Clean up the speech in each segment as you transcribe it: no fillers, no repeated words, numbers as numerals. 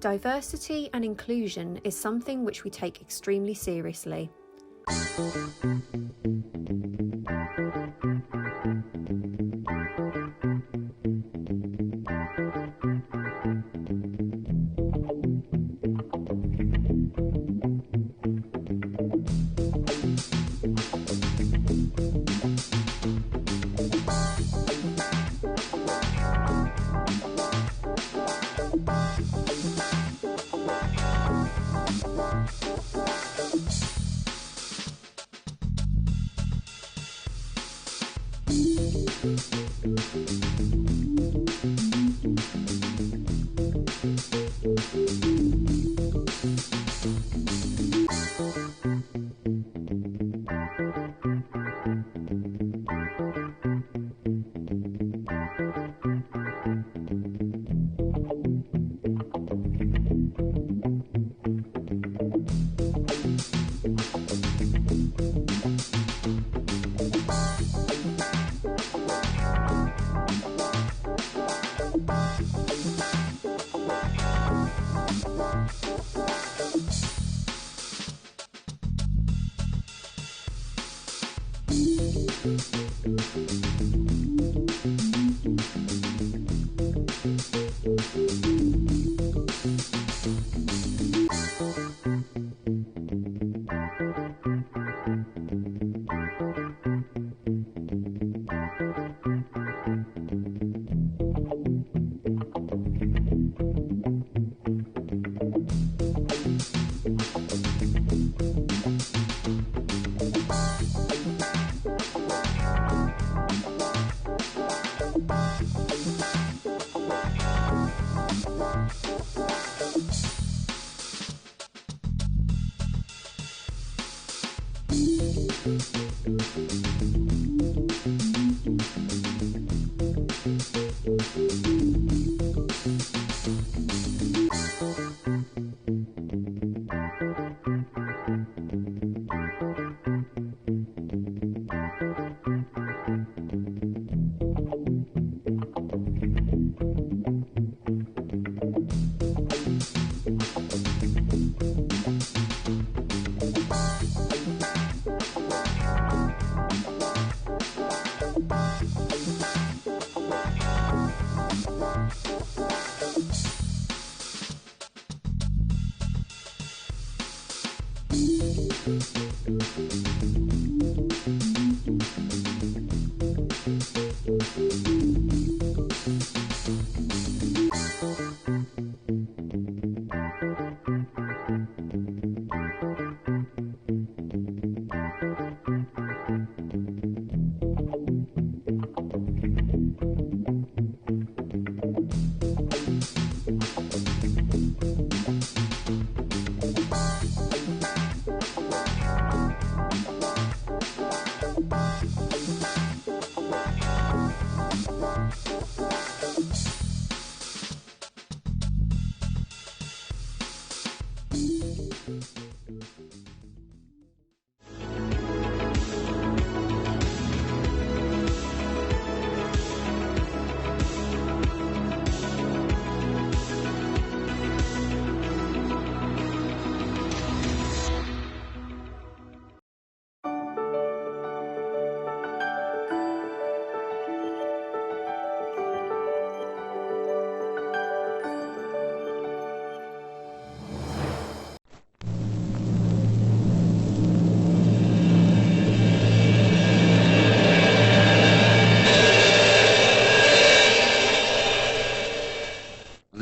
Diversity and inclusion is something which we take extremely seriously.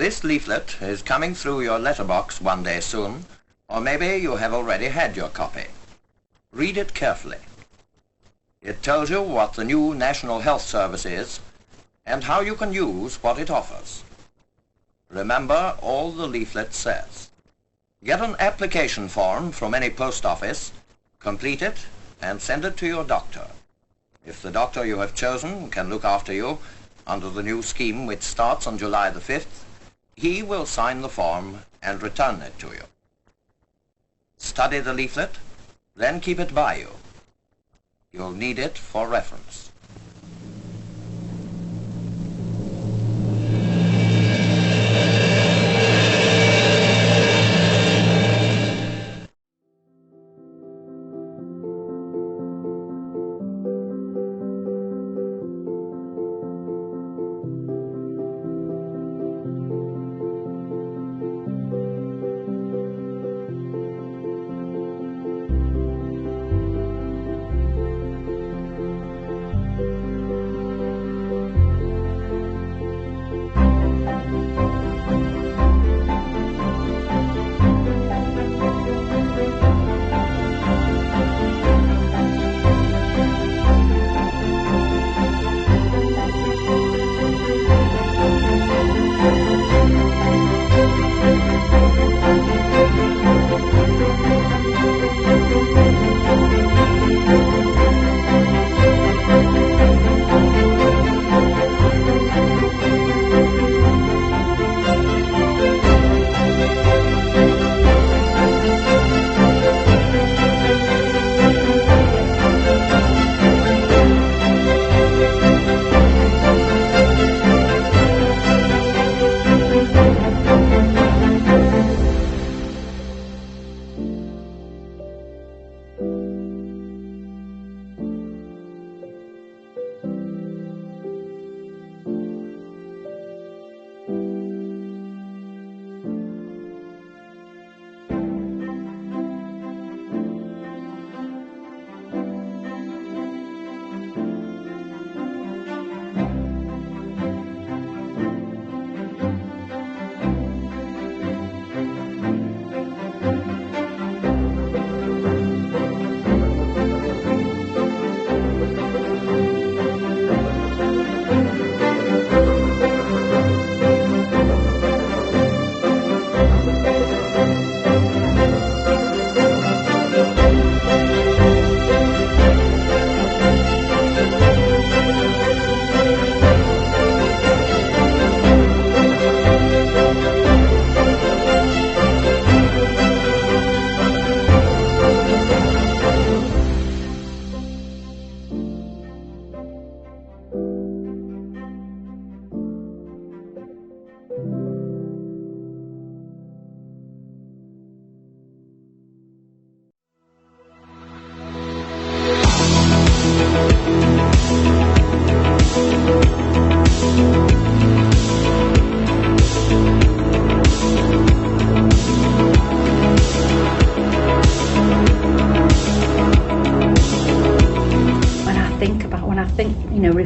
This leaflet is coming through your letterbox one day soon, or maybe you have already had your copy. Read it carefully. It tells you what the new National Health Service is and how you can use what it offers. Remember all the leaflet says. Get an application form from any post office, complete it, and send it to your doctor. If the doctor you have chosen can look after you under the new scheme which starts on July the 5th, he will sign the form and return it to you. Study the leaflet, then keep it by you. You'll need it for reference.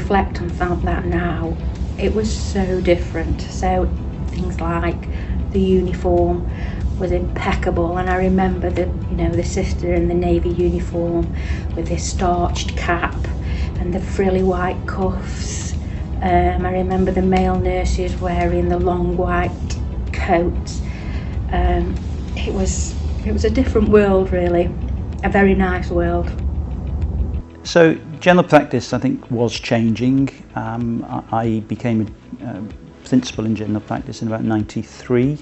reflect on that now, it was so different. So things like the uniform was impeccable, and I remember the sister in the navy uniform with this starched cap and the frilly white cuffs. I remember the male nurses wearing the long white coats. It was a different world, really, a very nice world. So general practice, I think, was changing. I became a principal in general practice in about '93.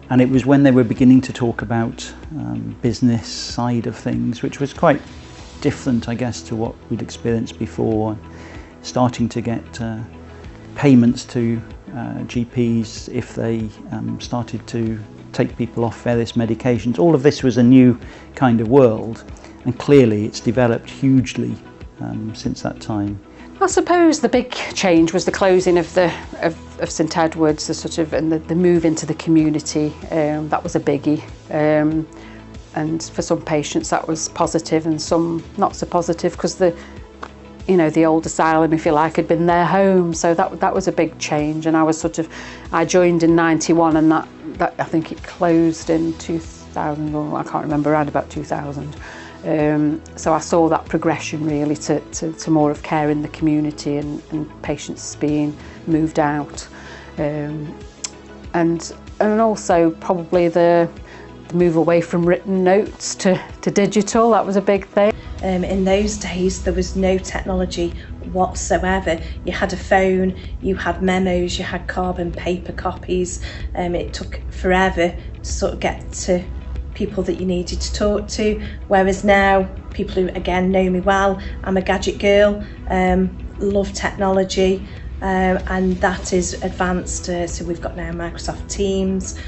And it was when they were beginning to talk about business side of things, which was quite different, I guess, to what we'd experienced before. Starting to get payments to GPs if they started to take people off various medications. All of this was a new kind of world, and clearly it's developed hugely since that time. I suppose the big change was the closing of St Edward's, and the move into the community. That was a biggie, and for some patients that was positive, and some not so positive, because the old asylum, if you like, had been their home. So that was a big change, and I joined in '91, and that I think it closed in 2000, or I can't remember, around about 2000. So I saw that progression really to more of care in the community, and patients being moved out, and also probably the move away from written notes to digital. That was a big thing. In those days there was no technology whatsoever. You had a phone, you had memos, you had carbon paper copies. It took forever to sort of get to people that you needed to talk to, whereas now, people who again know me well, I'm a gadget girl, love technology, and that is advanced. So we've got now Microsoft Teams,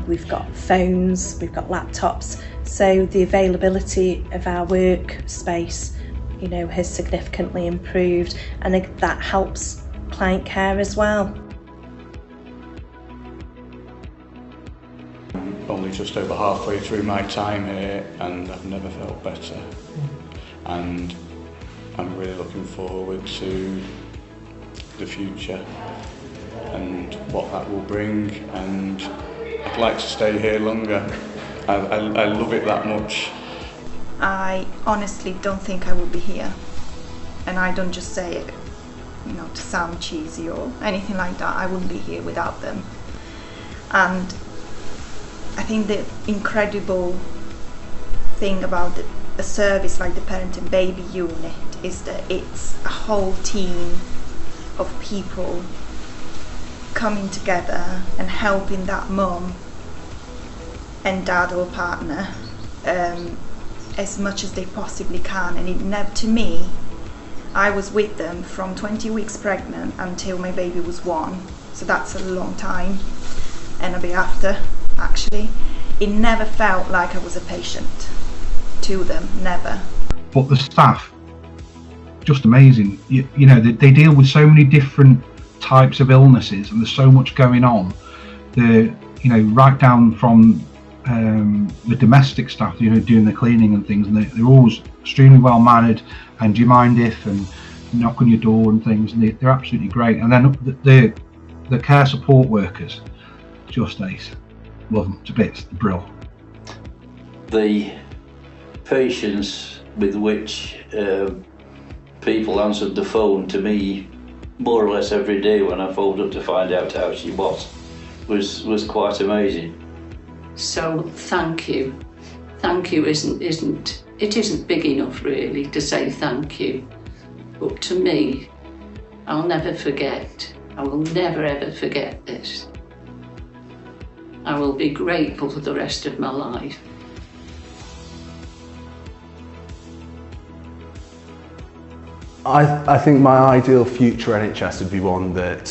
we've got phones, we've got laptops, so the availability of our workspace, has significantly improved, and that helps client care as well. Only just over halfway through my time here, and I've never felt better, and I'm really looking forward to the future and what that will bring, and I'd like to stay here longer. I love it that much. I honestly don't think I would be here, and I don't just say it to sound cheesy or anything like that. I wouldn't be here without them. And I think the incredible thing about a service like the Parent and Baby Unit is that it's a whole team of people coming together and helping that mum and dad or partner as much as they possibly can. And to me, I was with them from 20 weeks pregnant until my baby was 1, so that's a long time, and a bit after. Actually, it never felt like I was a patient to them, never. But the staff, just amazing. They deal with so many different types of illnesses, and there's so much going on. Right down from the domestic staff, doing the cleaning and things, and they're always extremely well mannered, and do you mind if, and knock on your door and things, and they're absolutely great. And then the care support workers, just ace. Love them to bits, the brill. The patience with which people answered the phone to me more or less every day when I phoned up to find out how she was quite amazing. So thank you. Thank you isn't big enough really to say thank you, but to me, I'll never forget. I will never ever forget this. I will be grateful for the rest of my life. I think my ideal future NHS would be one that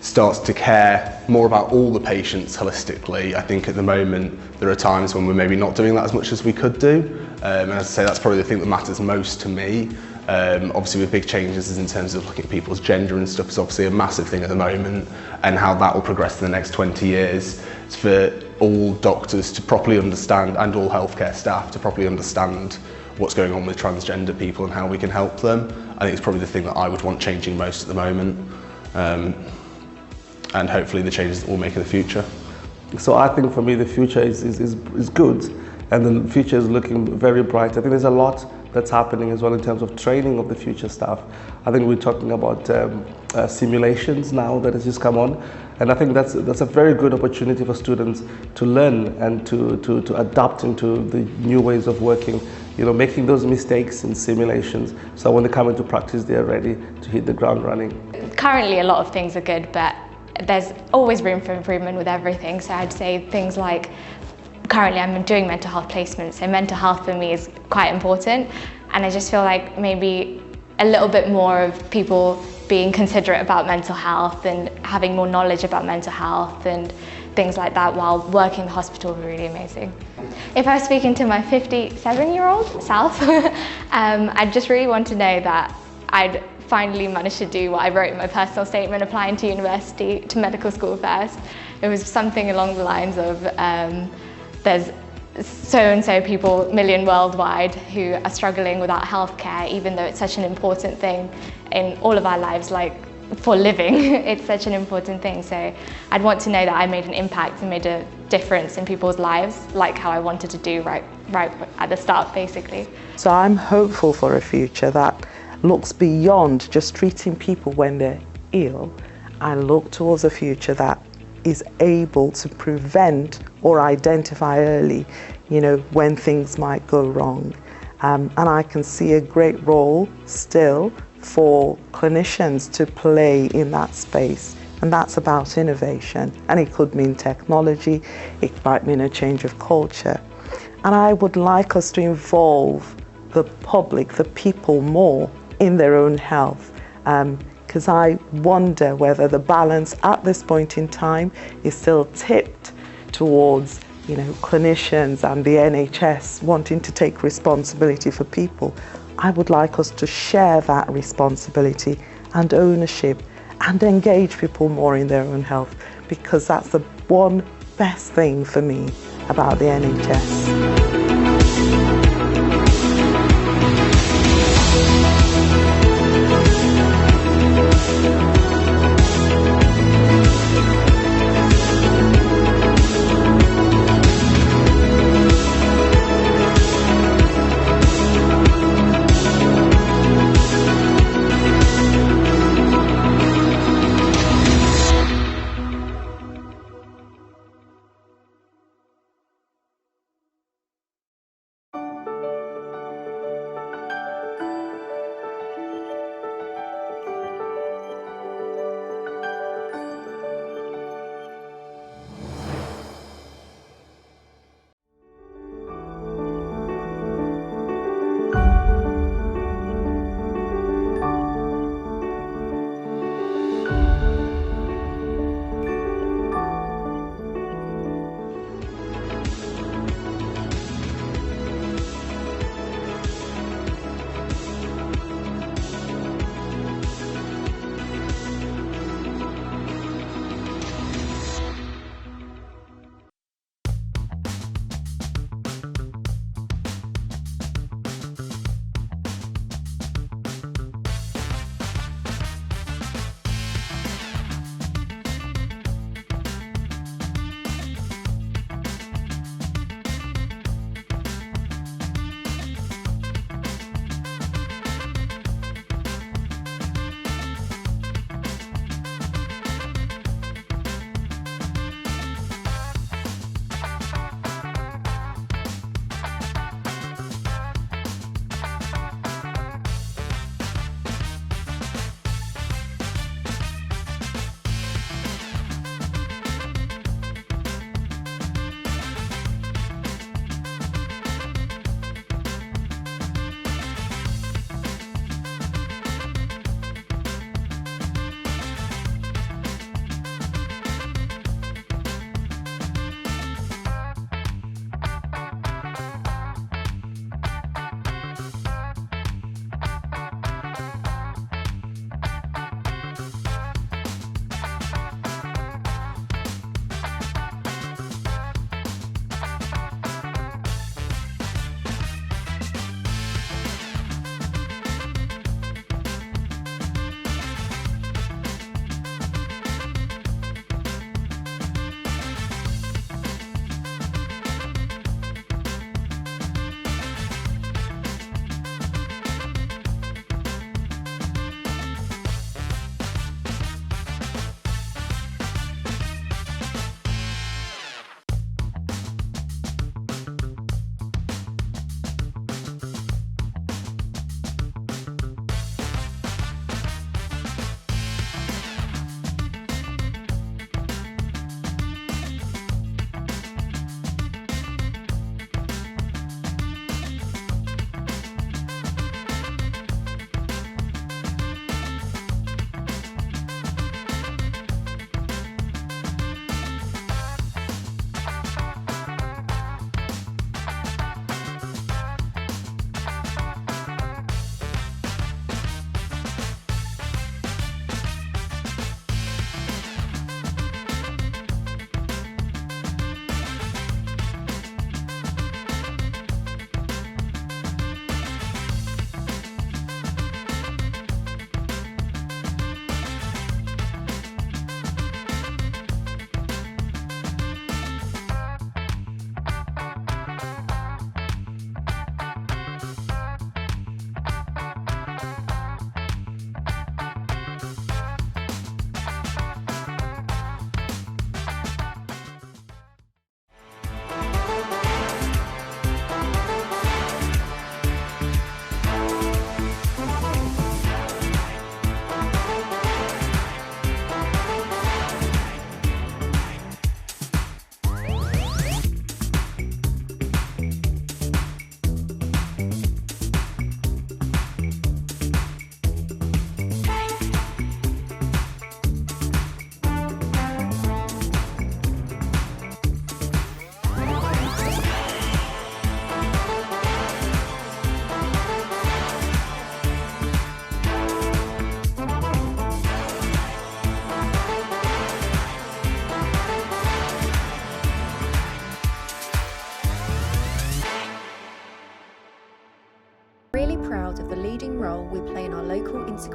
starts to care more about all the patients holistically. I think at the moment there are times when we're maybe not doing that as much as we could do, and as I say, that's probably the thing that matters most to me. Obviously with big changes in terms of looking at people's gender and stuff is obviously a massive thing at the moment, and how that will progress in the next 20 years. It's for all doctors to properly understand, and all healthcare staff to properly understand what's going on with transgender people and how we can help them. I think it's probably the thing that I would want changing most at the moment, and hopefully the changes that we'll make in the future. So I think for me the future is good, and the future is looking very bright. I think there's a lot that's happening as well in terms of training of the future staff. I think we're talking about simulations now that has just come on, and I think that's a very good opportunity for students to learn and to adapt into the new ways of working, you know, making those mistakes in simulations, so when they come into practice they're ready to hit the ground running. Currently a lot of things are good, but there's always room for improvement with everything. So I'd say things like, currently I'm doing mental health placements, so mental health for me is quite important, and I just feel like maybe a little bit more of people being considerate about mental health and having more knowledge about mental health and things like that while working in the hospital would be really amazing. If I was speaking to my 57-year-old self, I'd just really want to know that I'd finally managed to do what I wrote in my personal statement, applying to university, to medical school first. It was something along the lines of, there's so-and-so people, million worldwide, who are struggling without healthcare, even though it's such an important thing in all of our lives, like for living. It's such an important thing. So I'd want to know that I made an impact and made a difference in people's lives, like how I wanted to do right at the start, basically. So I'm hopeful for a future that looks beyond just treating people when they're ill. I look towards a future that is able to prevent or identify early, you know, when things might go wrong. And I can see a great role still for clinicians to play in that space. And that's about innovation. And it could mean technology, it might mean a change of culture. And I would like us to involve the public, the people, more in their own health. Because I wonder whether the balance at this point in time is still tipped towards, you know, clinicians and the NHS wanting to take responsibility for people. I would like us to share that responsibility and ownership and engage people more in their own health, because that's the one best thing for me about the NHS.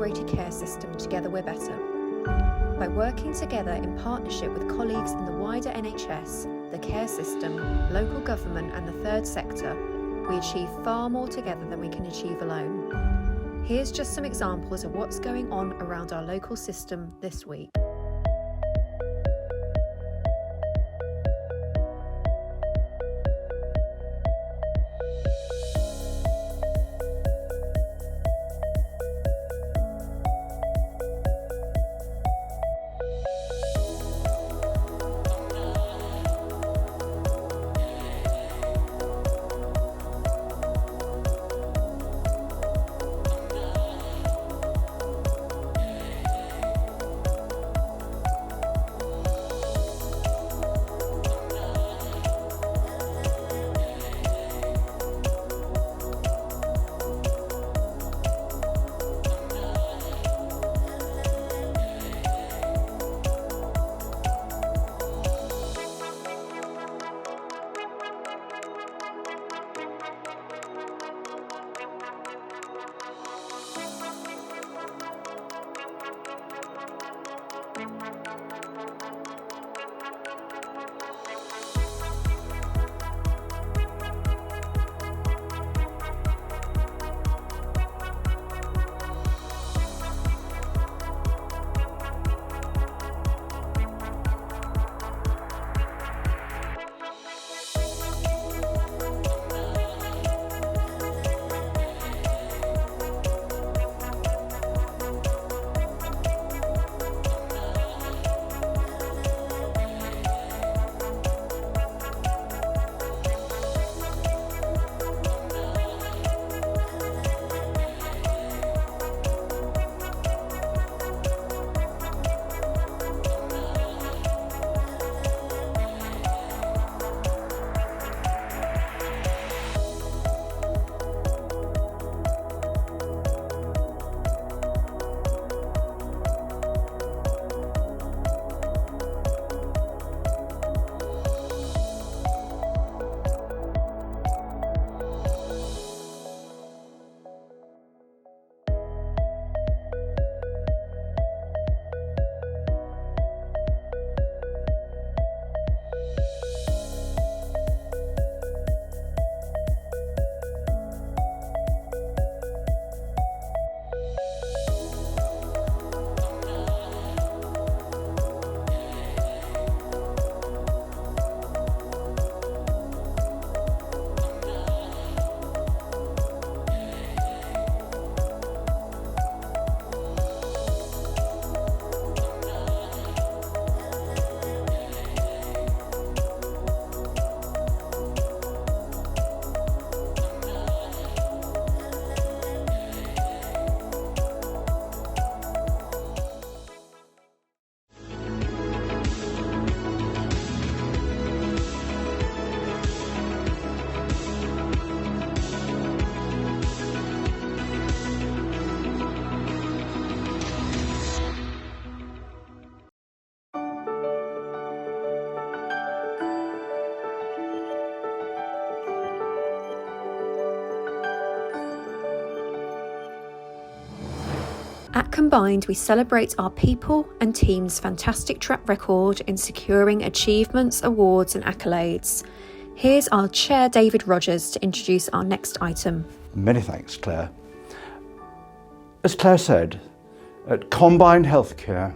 integrated care system, together we're better. By working together in partnership with colleagues in the wider NHS, the care system, local government and the third sector, we achieve far more together than we can achieve alone. Here's just some examples of what's going on around our local system this week. At Combined, we celebrate our people and team's fantastic track record in securing achievements, awards and accolades. Here's our Chair David Rogers to introduce our next item. Many thanks, Claire. As Claire said, at Combined Healthcare,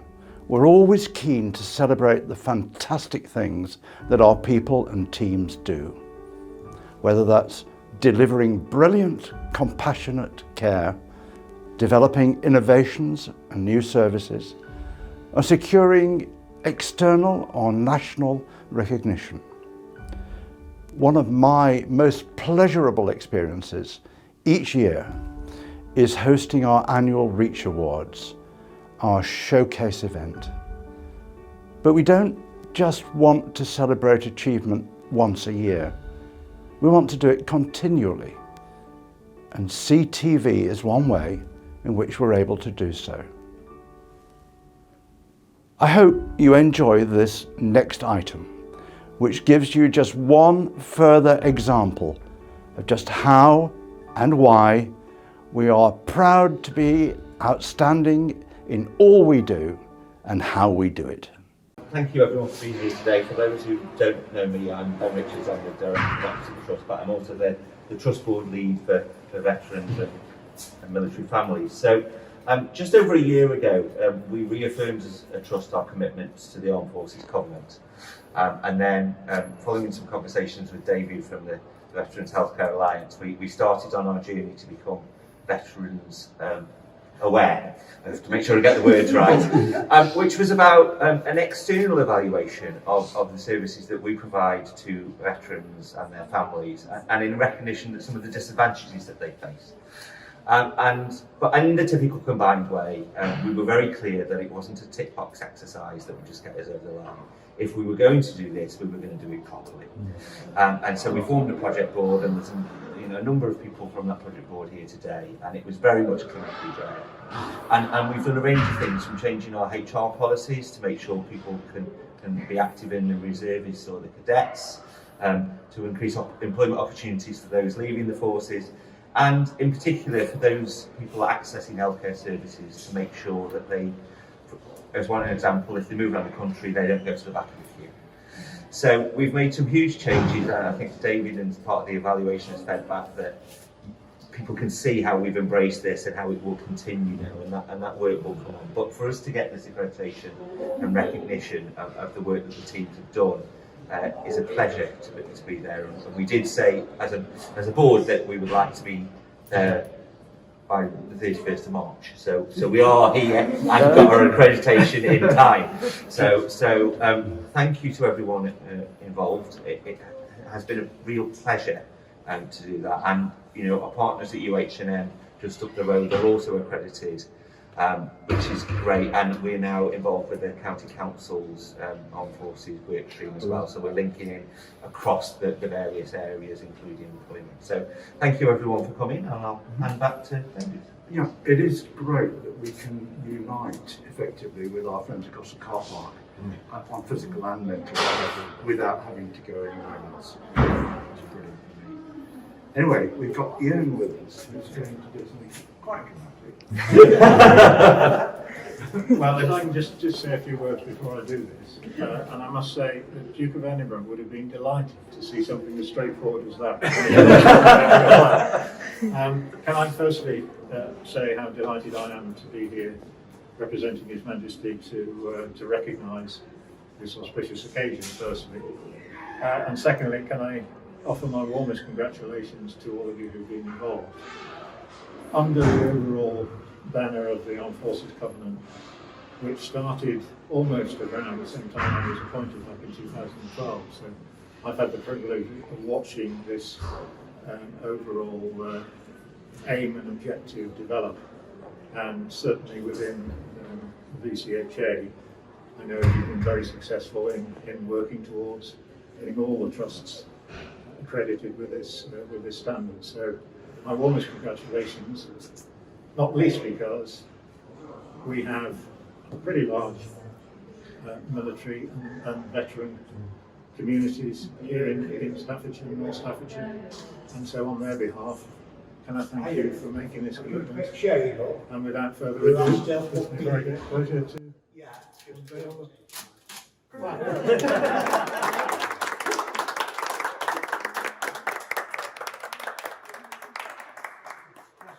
we're always keen to celebrate the fantastic things that our people and teams do. Whether that's delivering brilliant, compassionate care, developing innovations and new services, or securing external or national recognition. One of my most pleasurable experiences each year is hosting our annual Reach Awards, our showcase event. But we don't just want to celebrate achievement once a year. We want to do it continually. And CTV is one way in which we're able to do so. I hope you enjoy this next item, which gives you just one further example of just how and why we are proud to be outstanding in all we do and how we do it. Thank you everyone for being here today. For those who don't know me, I'm Ben Richards, I'm the Director of the Trust, but I'm also the Trust Board Lead for veterans and military families. So just over a year ago, we reaffirmed as a Trust our commitments to the Armed Forces Covenant. And then following some conversations with David from the Veterans Healthcare Alliance, we started on our journey to become veterans aware. I have to make sure I get the words right, which was about an external evaluation of the services that we provide to veterans and their families, and in recognition that some of the disadvantages that they face. But in the typical combined way, we were very clear that it wasn't a tick box exercise that would just get us over the line. If we were going to do this, we were going to do it properly. And so we formed a project board, and there's a number of people from that project board here today, and it was very much clinically driven. And we've done a range of things, from changing our HR policies to make sure people can be active in the reservists or the cadets, to increase employment opportunities for those leaving the forces, and in particular for those people accessing healthcare services to make sure that they, as one example, if they move around the country, they don't go to the back of the queue. So we've made some huge changes, and I think David, and part of the evaluation, has fed back that people can see how we've embraced this and how it will continue now, and that work will come on. But for us to get this accreditation and recognition of the work that the teams have done is a pleasure to be there. And we did say as a board that we would like to be there by the 31st of March. So we are here and got our accreditation in time. So thank you to everyone involved. It has been a real pleasure to do that. And our partners at UH&M just up the road are also accredited, which is great. And we're now involved with the County Council's Armed Forces work stream as well. So we're linking in across the various areas, including employment. So thank you everyone for coming, and I'll hand back to David. Yeah, it is great that we can unite effectively with our friends across the car park on physical and mental level without having to go anywhere else. It's brilliant for me. Anyway, we've got Ian with us, who's going to do something quite dramatic. Well, if I can just say a few words before I do this, and I must say the Duke of Edinburgh would have been delighted to see something as straightforward as that. Can I firstly say how delighted I am to be here representing His Majesty to recognise this auspicious occasion firstly, and secondly, can I offer my warmest congratulations to all of you who've been involved. Under the overall banner of the Armed Forces Covenant, which started almost around the same time I was appointed back in 2012. So I've had the privilege of watching this overall aim and objective develop, and certainly within VCHA, I know you've been very successful in working towards getting all the trusts accredited with this standard. So my warmest congratulations, not least because we have a pretty large military and veteran communities here in Staffordshire and North Staffordshire, and so on their behalf, can I thank you for making this commitment. And without further ado, it's a very great pleasure to convey all the...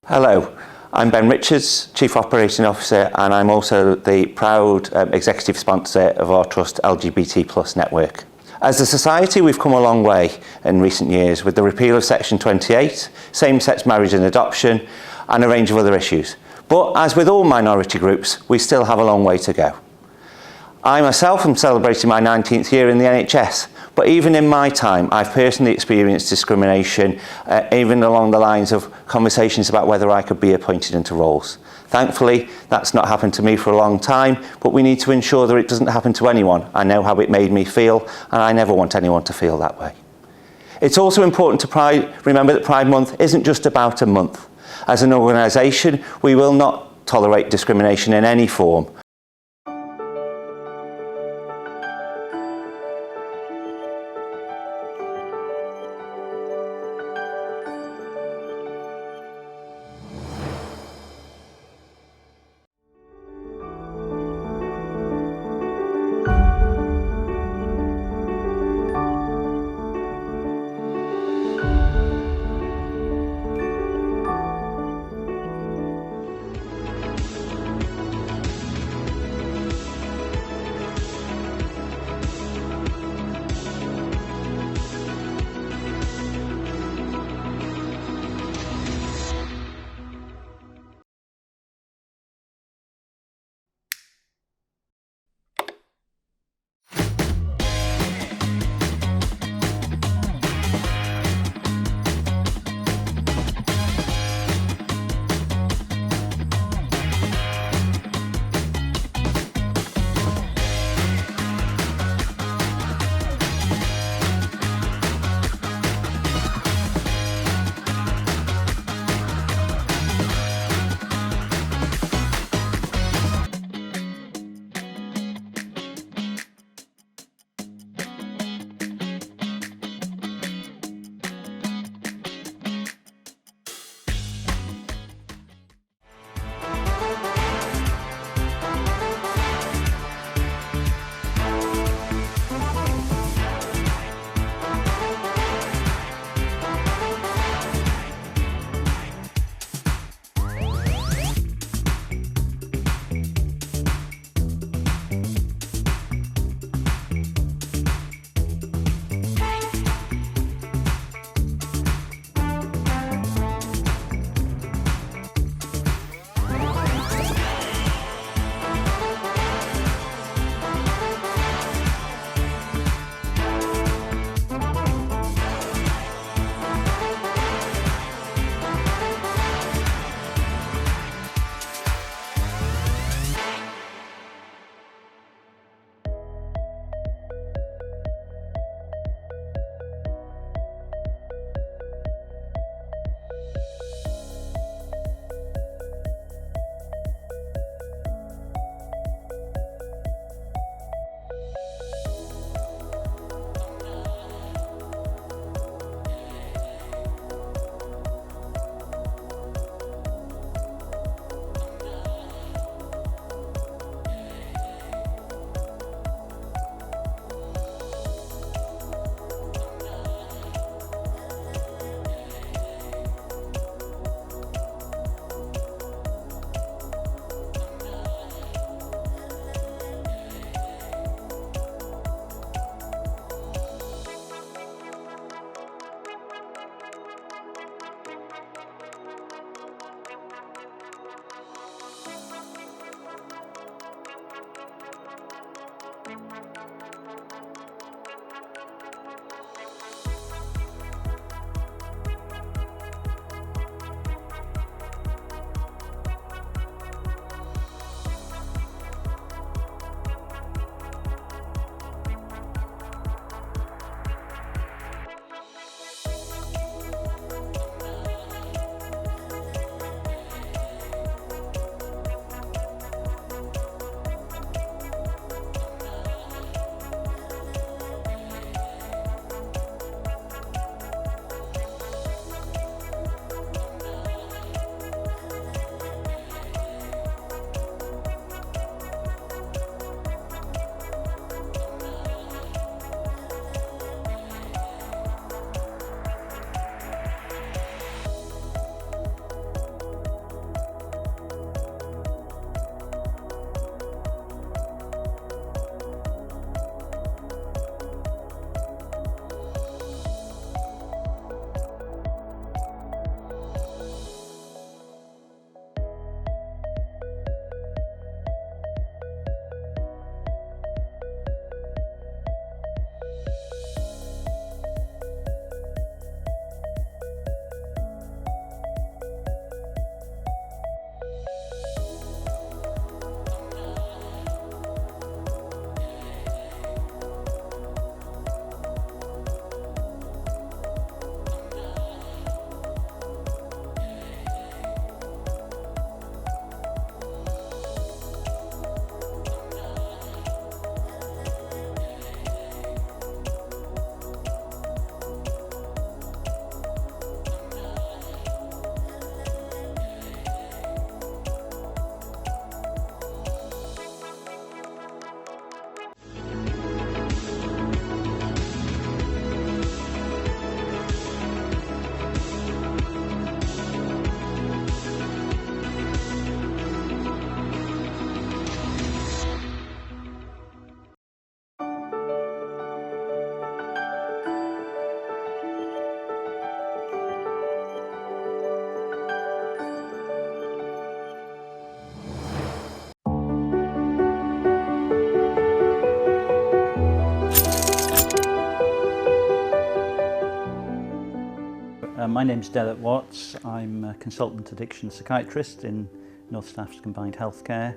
Hello, I'm Ben Richards, Chief Operating Officer, and I'm also the proud executive sponsor of our Trust LGBT+ network. As a society, we've come a long way in recent years with the repeal of Section 28, same-sex marriage and adoption, and a range of other issues. But as with all minority groups, we still have a long way to go. I myself am celebrating my 19th year in the NHS, but even in my time, I've personally experienced discrimination, even along the lines of conversations about whether I could be appointed into roles. Thankfully, that's not happened to me for a long time, but we need to ensure that it doesn't happen to anyone. I know how it made me feel, and I never want anyone to feel that way. It's also important to remember that Pride Month isn't just about a month. As an organisation, we will not tolerate discrimination in any form. My name's Derek Watts. I'm a consultant addiction psychiatrist in North Staffordshire Combined Healthcare,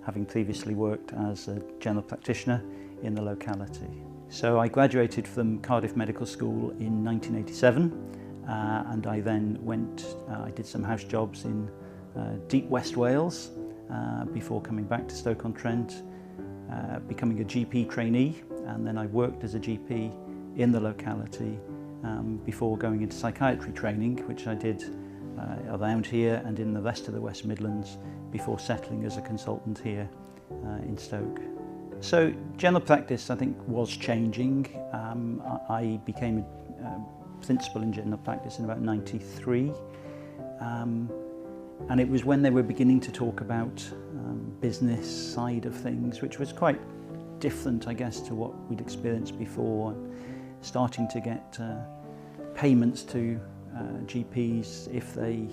having previously worked as a general practitioner in the locality. So I graduated from Cardiff Medical School in 1987 and I then I did some house jobs in deep West Wales before coming back to Stoke-on-Trent, becoming a GP trainee, and then I worked as a GP in the locality before going into psychiatry training, which I did around here and in the rest of the West Midlands before settling as a consultant here in Stoke. So general practice, I think, was changing. I became a principal in general practice in about '93, and it was when they were beginning to talk about business side of things, which was quite different, I guess, to what we'd experienced before. Starting to get payments to GPs if they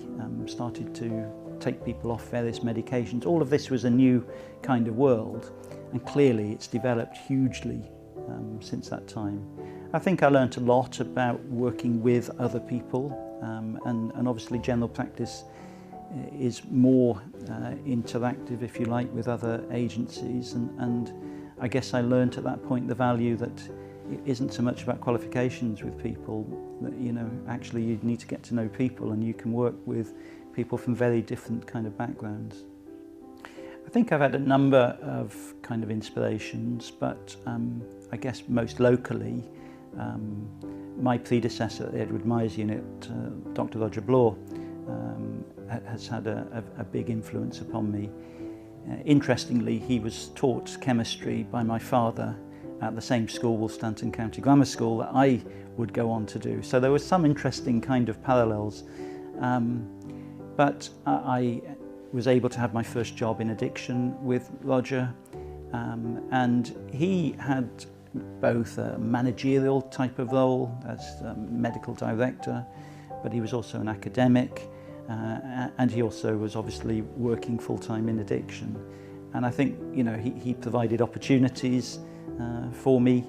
started to take people off various medications. All of this was a new kind of world, and clearly it's developed hugely since that time. I think I learnt a lot about working with other people, and obviously general practice is more interactive, if you like, with other agencies, and I guess I learnt at that point the value that it isn't so much about qualifications with people, that, you know, actually you need to get to know people, and you can work with people from very different kind of backgrounds. I think I've had a number of kind of inspirations, but I guess most locally, my predecessor at the Edward Myers Unit, Dr. Roger Bloor, has had a big influence upon me. Interestingly, he was taught chemistry by my father at the same school, Wolstanton County Grammar School, that I would go on to do. So there was some interesting kind of parallels. But I was able to have my first job in addiction with Roger, and he had both a managerial type of role as medical director, but he was also an academic, and he also was obviously working full-time in addiction. And I think, you know, he provided opportunities for me.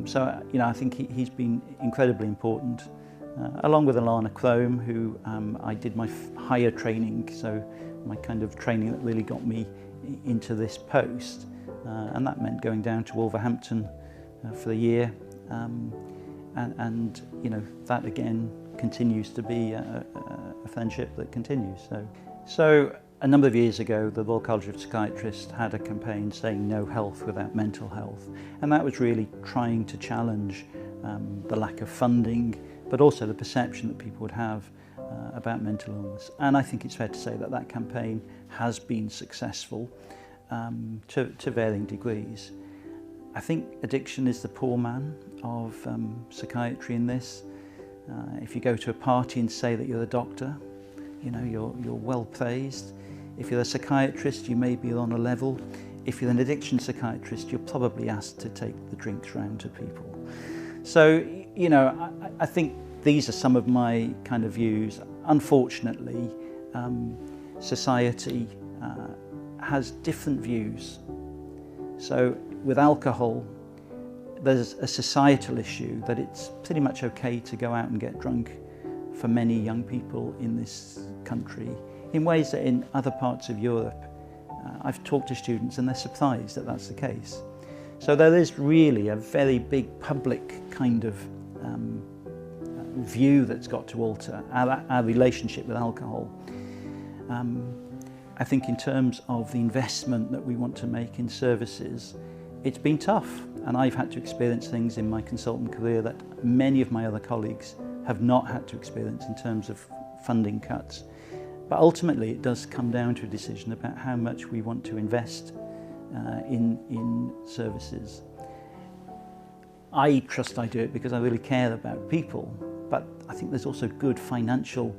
So, you know, I think he's been incredibly important, along with Alana Crome, who I did my higher training, so my kind of training that really got me into this post. And that meant going down to Wolverhampton for a year. And, you know, that again continues to be a friendship that continues. So a number of years ago, the Royal College of Psychiatrists had a campaign saying no health without mental health. And that was really trying to challenge the lack of funding, but also the perception that people would have about mental illness. And I think it's fair to say that that campaign has been successful to varying degrees. I think addiction is the poor man of psychiatry in this. If you go to a party and say that you're a doctor, you know, you're well praised. If you're a psychiatrist, you may be on a level. If you're an addiction psychiatrist, you're probably asked to take the drinks round to people. So, you know, I think these are some of my kind of views. Unfortunately, society has different views. So with alcohol, there's a societal issue that it's pretty much okay to go out and get drunk for many young people in this country, in ways that in other parts of Europe, I've talked to students and they're surprised that that's the case. So there is really a very big public kind of view that's got to alter our relationship with alcohol. I think in terms of the investment that we want to make in services, it's been tough, and I've had to experience things in my consultant career that many of my other colleagues have not had to experience in terms of funding cuts. But ultimately it does come down to a decision about how much we want to invest in services. I trust I do it because I really care about people, but I think there's also good financial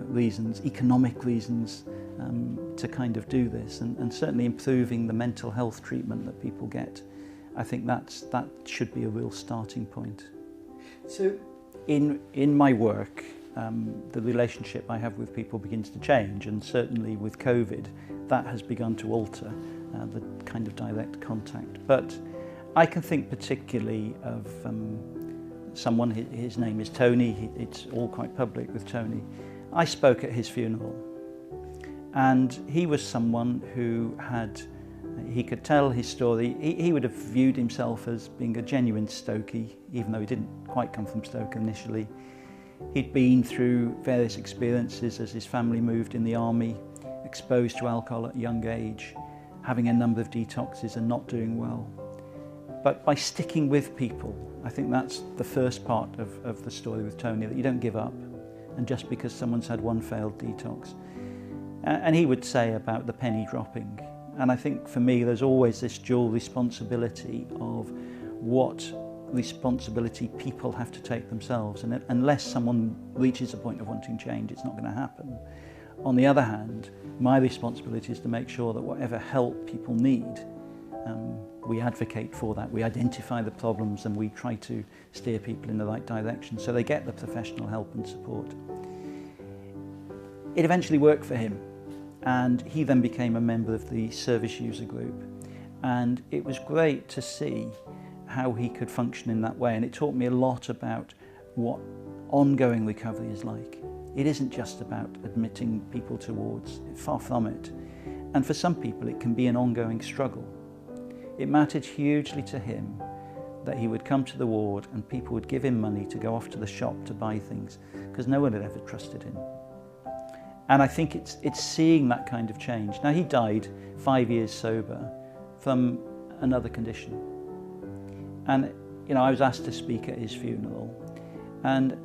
reasons, economic reasons to kind of do this, and certainly improving the mental health treatment that people get. I think that should be a real starting point. So in my work, the relationship I have with people begins to change, and certainly with COVID, that has begun to alter the kind of direct contact. But I can think particularly of someone, his name is Tony, it's all quite public with Tony. I spoke at his funeral, and he was someone who he could tell his story. He would have viewed himself as being a genuine Stokey, even though he didn't quite come from Stoke initially. He'd been through various experiences as his family moved in the army, exposed to alcohol at a young age, having a number of detoxes and not doing well. But by sticking with people, I think that's the first part of the story with Tony, that you don't give up, and just because someone's had one failed detox. And he would say about the penny dropping. And I think for me, there's always this dual responsibility of what responsibility people have to take themselves. And unless someone reaches a point of wanting change, it's not going to happen. On the other hand, my responsibility is to make sure that whatever help people need, we advocate for that. We identify the problems and we try to steer people in the right direction so they get the professional help and support. It eventually worked for him, and he then became a member of the service user group, and it was great to see how he could function in that way, and it taught me a lot about what ongoing recovery is like. It isn't just about admitting people towards, far from it, and for some people it can be an ongoing struggle. It mattered hugely to him that he would come to the ward and people would give him money to go off to the shop to buy things, because no one had ever trusted him. And I think it's seeing that kind of change. Now, he died 5 years sober from another condition. And, I was asked to speak at his funeral. And,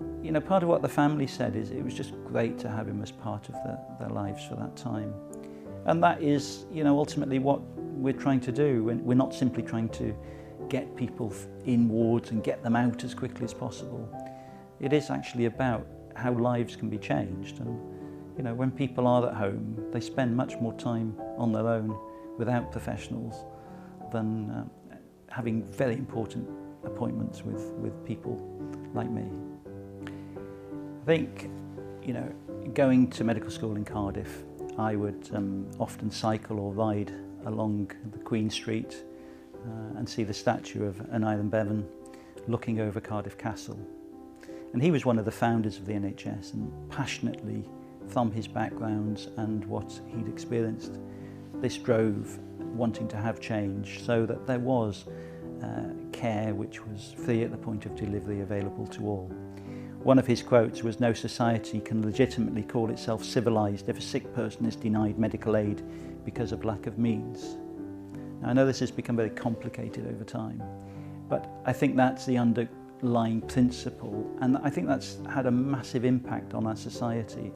part of what the family said is it was just great to have him as part of their lives for that time. And that is, ultimately what we're trying to do. We're not simply trying to get people in wards and get them out as quickly as possible. It is actually about how lives can be changed. And, when people are at home, they spend much more time on their own without professionals than having very important appointments with people like me. I think, going to medical school in Cardiff, I would often cycle or ride along the Queen Street and see the statue of Aneurin Bevan looking over Cardiff Castle. And he was one of the founders of the NHS, and passionately, from his backgrounds and what he'd experienced, this drove wanting to have change so that there was care which was free at the point of delivery, available to all. One of his quotes was, "No society can legitimately call itself civilised if a sick person is denied medical aid because of lack of means." Now, I know this has become very complicated over time, but I think that's the underlying principle, and I think that's had a massive impact on our society.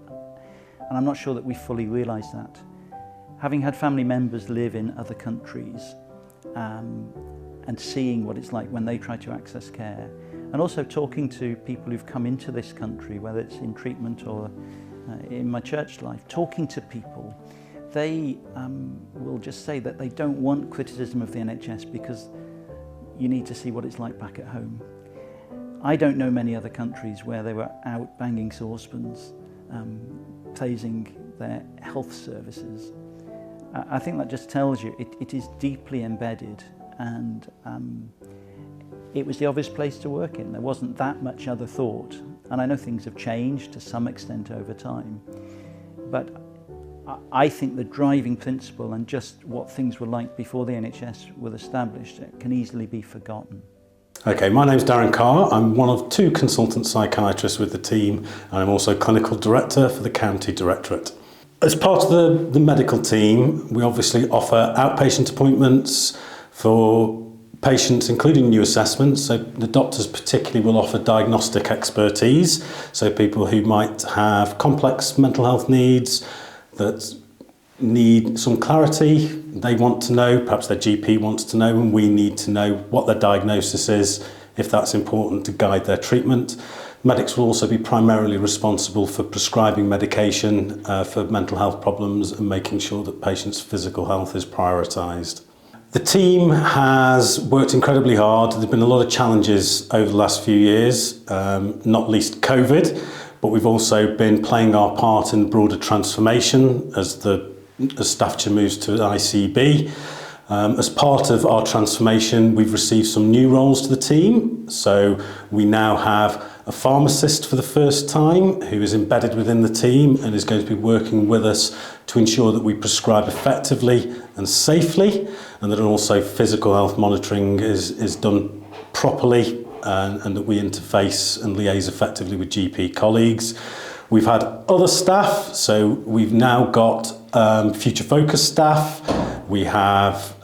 And I'm not sure that we fully realise that. Having had family members live in other countries and seeing what it's like when they try to access care, and also talking to people who've come into this country, whether it's in treatment or in my church life, talking to people, they will just say that they don't want criticism of the NHS because you need to see what it's like back at home. I don't know many other countries where they were out banging saucepans, praising their health services. I think that just tells you it is deeply embedded, and it was the obvious place to work in. There wasn't that much other thought, and I know things have changed to some extent over time, but I think the driving principle and just what things were like before the NHS were established can easily be forgotten. Okay, my name's Darren Carr. I'm one of 2 consultant psychiatrists with the team, and I'm also clinical director for the County Directorate. As part of the medical team, we obviously offer outpatient appointments for patients, including new assessments. So the doctors particularly will offer diagnostic expertise, so people who might have complex mental health needs that need some clarity, they want to know, perhaps their GP wants to know, and we need to know what their diagnosis is, if that's important to guide their treatment. Medics will also be primarily responsible for prescribing medication for mental health problems and making sure that patients' physical health is prioritised. The team has worked incredibly hard. There have been a lot of challenges over the last few years, not least COVID, but we've also been playing our part in broader transformation as Staffordshire moves to ICB. As part of our transformation, we've received some new roles to the team. So we now have a pharmacist for the first time who is embedded within the team and is going to be working with us to ensure that we prescribe effectively and safely, and that also physical health monitoring is done properly, and that we interface and liaise effectively with GP colleagues. We've had other staff, so we've now got future focus staff. We have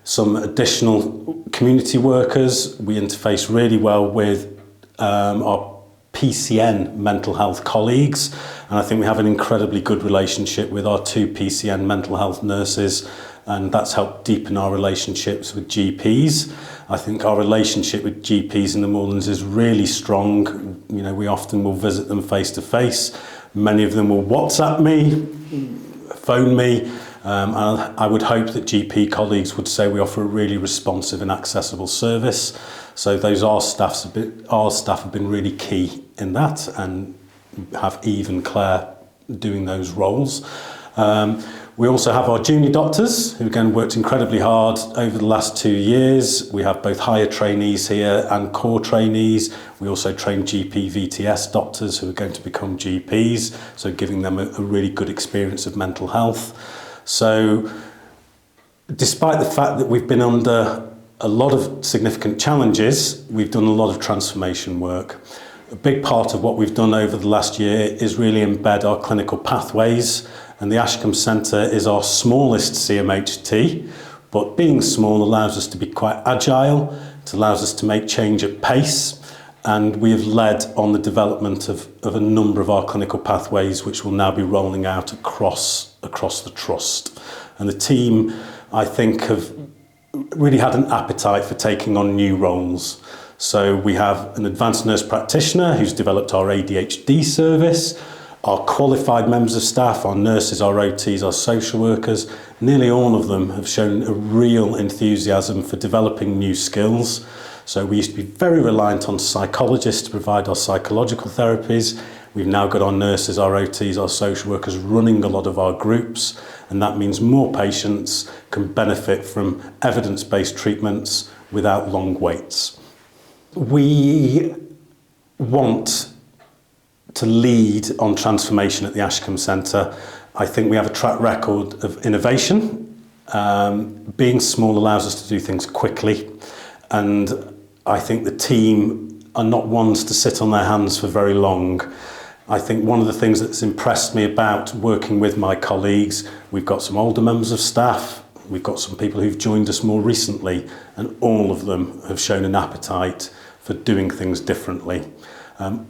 some additional community workers. We interface really well with our PCN mental health colleagues, and I think we have an incredibly good relationship with our 2 PCN mental health nurses, and that's helped deepen our relationships with GPs. I think our relationship with GPs in the Moorlands is really strong. You know, we often will visit them face to face. Many of them will WhatsApp me, phone me, and I would hope that GP colleagues would say we offer a really responsive and accessible service. So our staff have been really key in that, and have Eve and Claire doing those roles. We also have our junior doctors, who again worked incredibly hard over the last 2 years. We have both higher trainees here and core trainees. We also train GP VTS doctors who are going to become GPs, so giving them a really good experience of mental health. So despite the fact that we've been under a lot of significant challenges, we've done a lot of transformation work. A big part of what we've done over the last year is really embed our clinical pathways, and the Ashcombe Centre is our smallest CMHT, but being small allows us to be quite agile, it allows us to make change at pace, and we have led on the development of a number of our clinical pathways, which will now be rolling out across the trust. And the team, I think, have really had an appetite for taking on new roles. So we have an advanced nurse practitioner who's developed our ADHD service, our qualified members of staff, our nurses, our OTs, our social workers. Nearly all of them have shown a real enthusiasm for developing new skills. So we used to be very reliant on psychologists to provide our psychological therapies. We've now got our nurses, our OTs, our social workers running a lot of our groups, and that means more patients can benefit from evidence-based treatments without long waits. We want to lead on transformation at the Ashcombe Centre. I think we have a track record of innovation. Being small allows us to do things quickly, and I think the team are not ones to sit on their hands for very long. I think one of the things that's impressed me about working with my colleagues, we've got some older members of staff, we've got some people who've joined us more recently, and all of them have shown an appetite for doing things differently.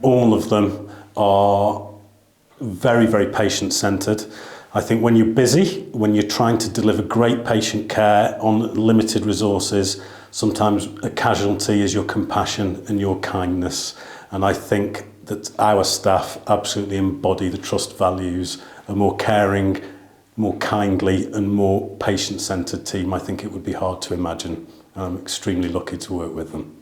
All of them are very, very patient-centred. I think when you're busy, when you're trying to deliver great patient care on limited resources, sometimes a casualty is your compassion and your kindness. And I think that our staff absolutely embody the trust values. A more caring, more kindly and more patient-centred team, I think it would be hard to imagine. And I'm extremely lucky to work with them.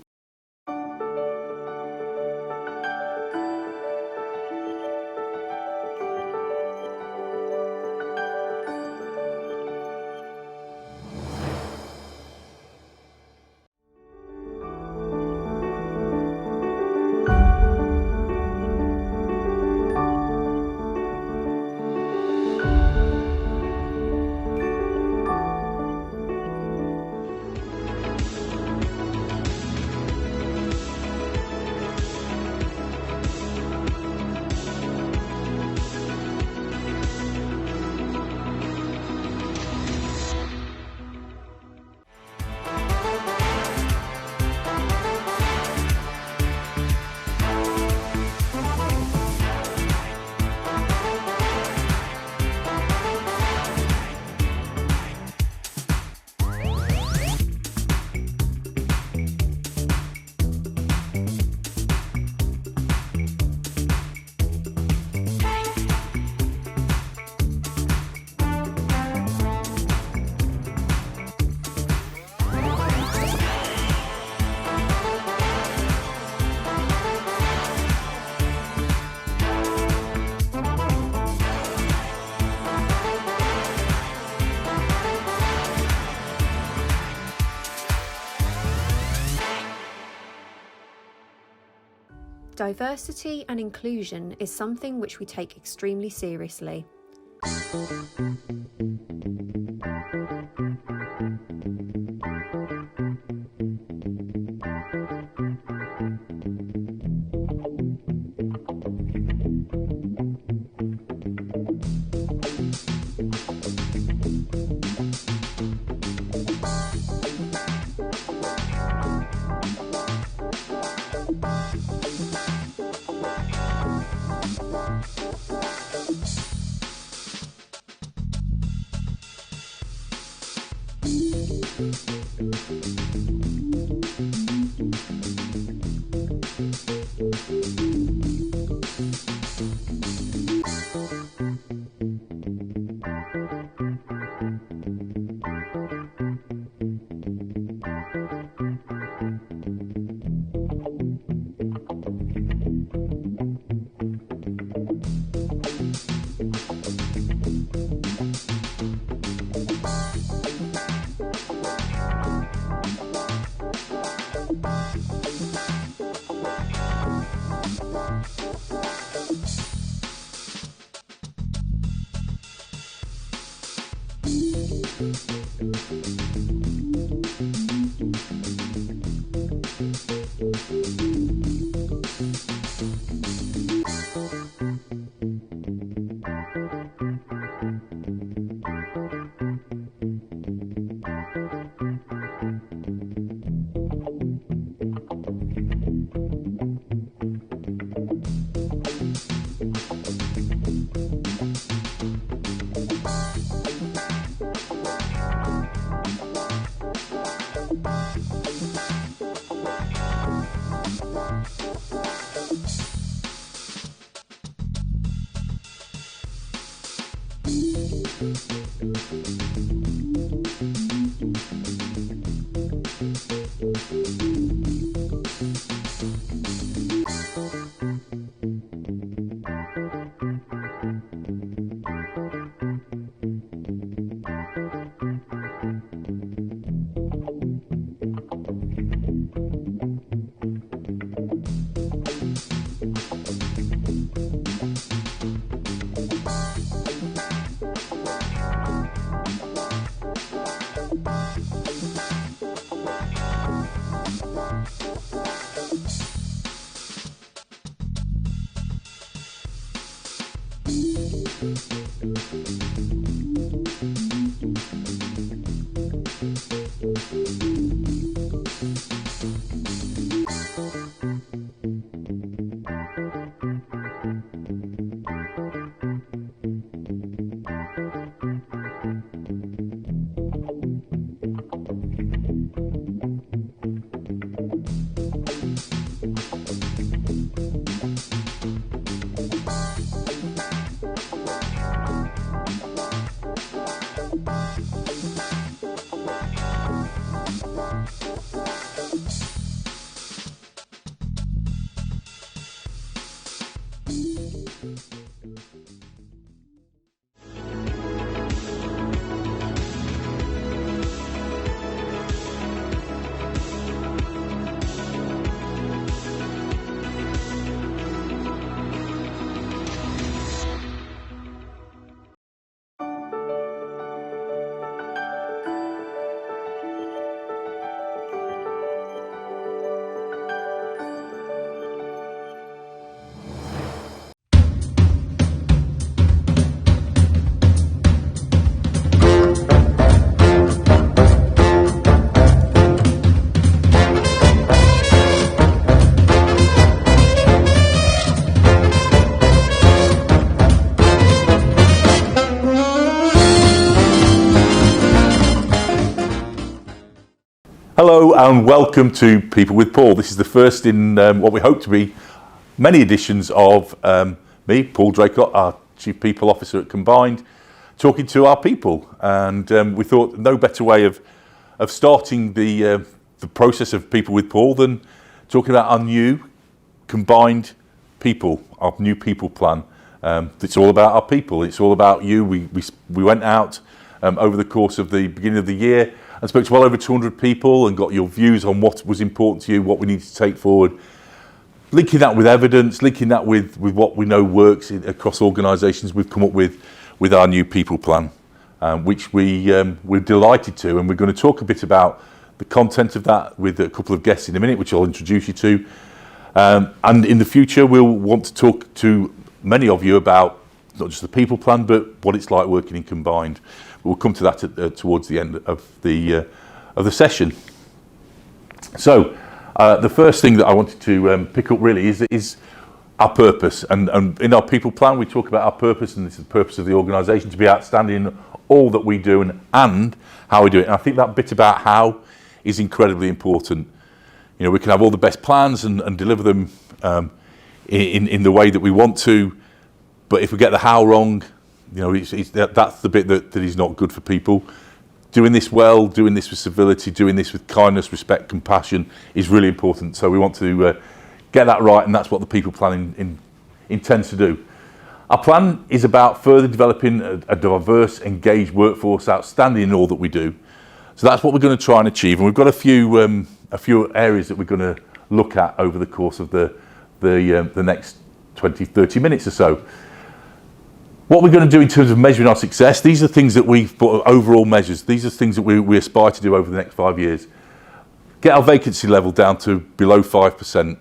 Diversity and inclusion is something which we take extremely seriously. Hello and welcome to People with Paul. This is the first in what we hope to be many editions of me, Paul Draycott, our Chief People Officer at Combined, talking to our people. And we thought no better way of starting the process of People with Paul than talking about our new Combined People, our new people plan. It's all about our people. It's all about you. We went out over the course of the beginning of the year and spoke to well over 200 people and got your views on what was important to you, what we need to take forward. linking that with evidence, linking that with what we know works across organisations, we've come up with our new people plan, which we're delighted to, and we're going to talk a bit about the content of that with a couple of guests in a minute, which I'll introduce you to. And in the future, we'll want to talk to many of you about not just the people plan, but what it's like working in Combined. We'll come to that towards the end of the session. So, the first thing that I wanted to pick up really is our purpose. And in our people plan, we talk about our purpose, and this is the purpose of the organisation, to be outstanding in all that we do and how we do it. And I think that bit about how is incredibly important. You know, we can have all the best plans and deliver them in the way that we want to, but if we get the how wrong, you know, that's the bit that is not good for people. Doing this well, doing this with civility, doing this with kindness, respect, compassion is really important. So we want to get that right, and that's what the people plan intends to do. Our plan is about further developing a diverse, engaged workforce, outstanding in all that we do. So that's what we're going to try and achieve, and we've got a few areas that we're going to look at over the course of the next 20-30 minutes or so. What we're going to do in terms of measuring our success, these are things that we've put overall measures. These are things that we aspire to do over the next 5 years. Get our vacancy level down to below 5%.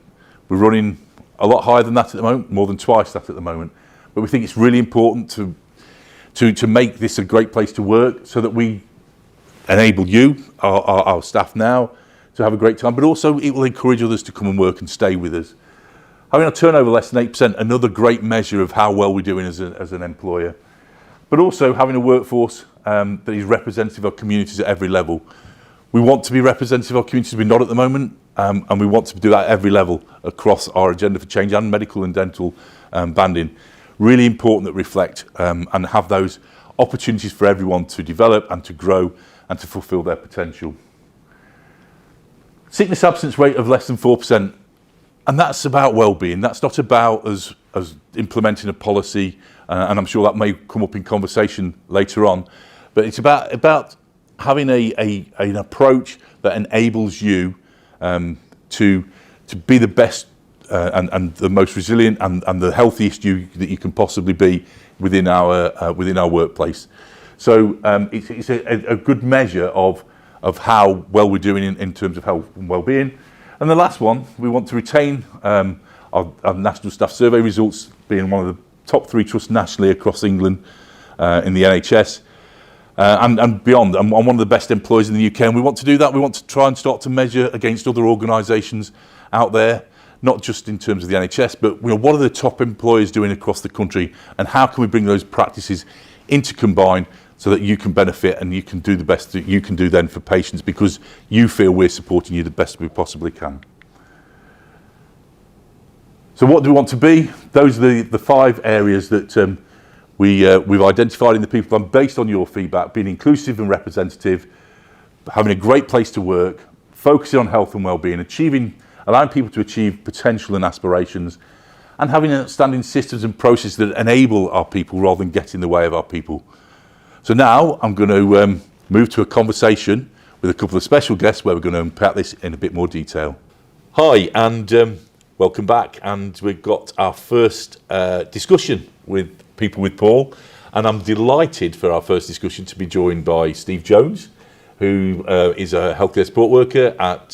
We're running a lot higher than that at the moment, more than twice that at the moment. But we think it's really important to make this a great place to work, so that we enable you, our staff now, to have a great time, but also it will encourage others to come and work and stay with us. Having a turnover less than 8%, another great measure of how well we're doing as an employer. But also having a workforce that is representative of communities at every level. We want to be representative of communities, we're not at the moment, and we want to do that at every level across our agenda for change and medical and dental banding. Really important that reflect and have those opportunities for everyone to develop and to grow and to fulfil their potential. Sickness absence rate of less than 4%, and that's about well-being. That's not about us implementing a policy, and I'm sure that may come up in conversation later on, but it's about having an approach that enables you to be the best and the most resilient and the healthiest you that you can possibly be within our workplace. So it's a good measure of how well we're doing in terms of health and well-being. And the last one, we want to retain our National Staff Survey results, being one of the top 3 trusts nationally across England in the NHS and beyond, and one of the best employers in the UK. And we want to do that. We want to try and start to measure against other organisations out there, not just in terms of the NHS, but what are the top employers doing across the country, and how can we bring those practices into Combined so that you can benefit and you can do the best that you can do then for patients, because you feel we're supporting you the best we possibly can. So what do we want to be? Those are the 5 areas that we've identified in the people plan based on your feedback: being inclusive and representative, having a great place to work, focusing on health and well-being, allowing people to achieve potential and aspirations, and having outstanding systems and processes that enable our people rather than get in the way of our people. So now I'm going to move to a conversation with a couple of special guests where we're going to unpack this in a bit more detail. Hi, and welcome back. And we've got our first discussion with People with Paul. And I'm delighted for our first discussion to be joined by Steve Jones, who is a healthcare support worker at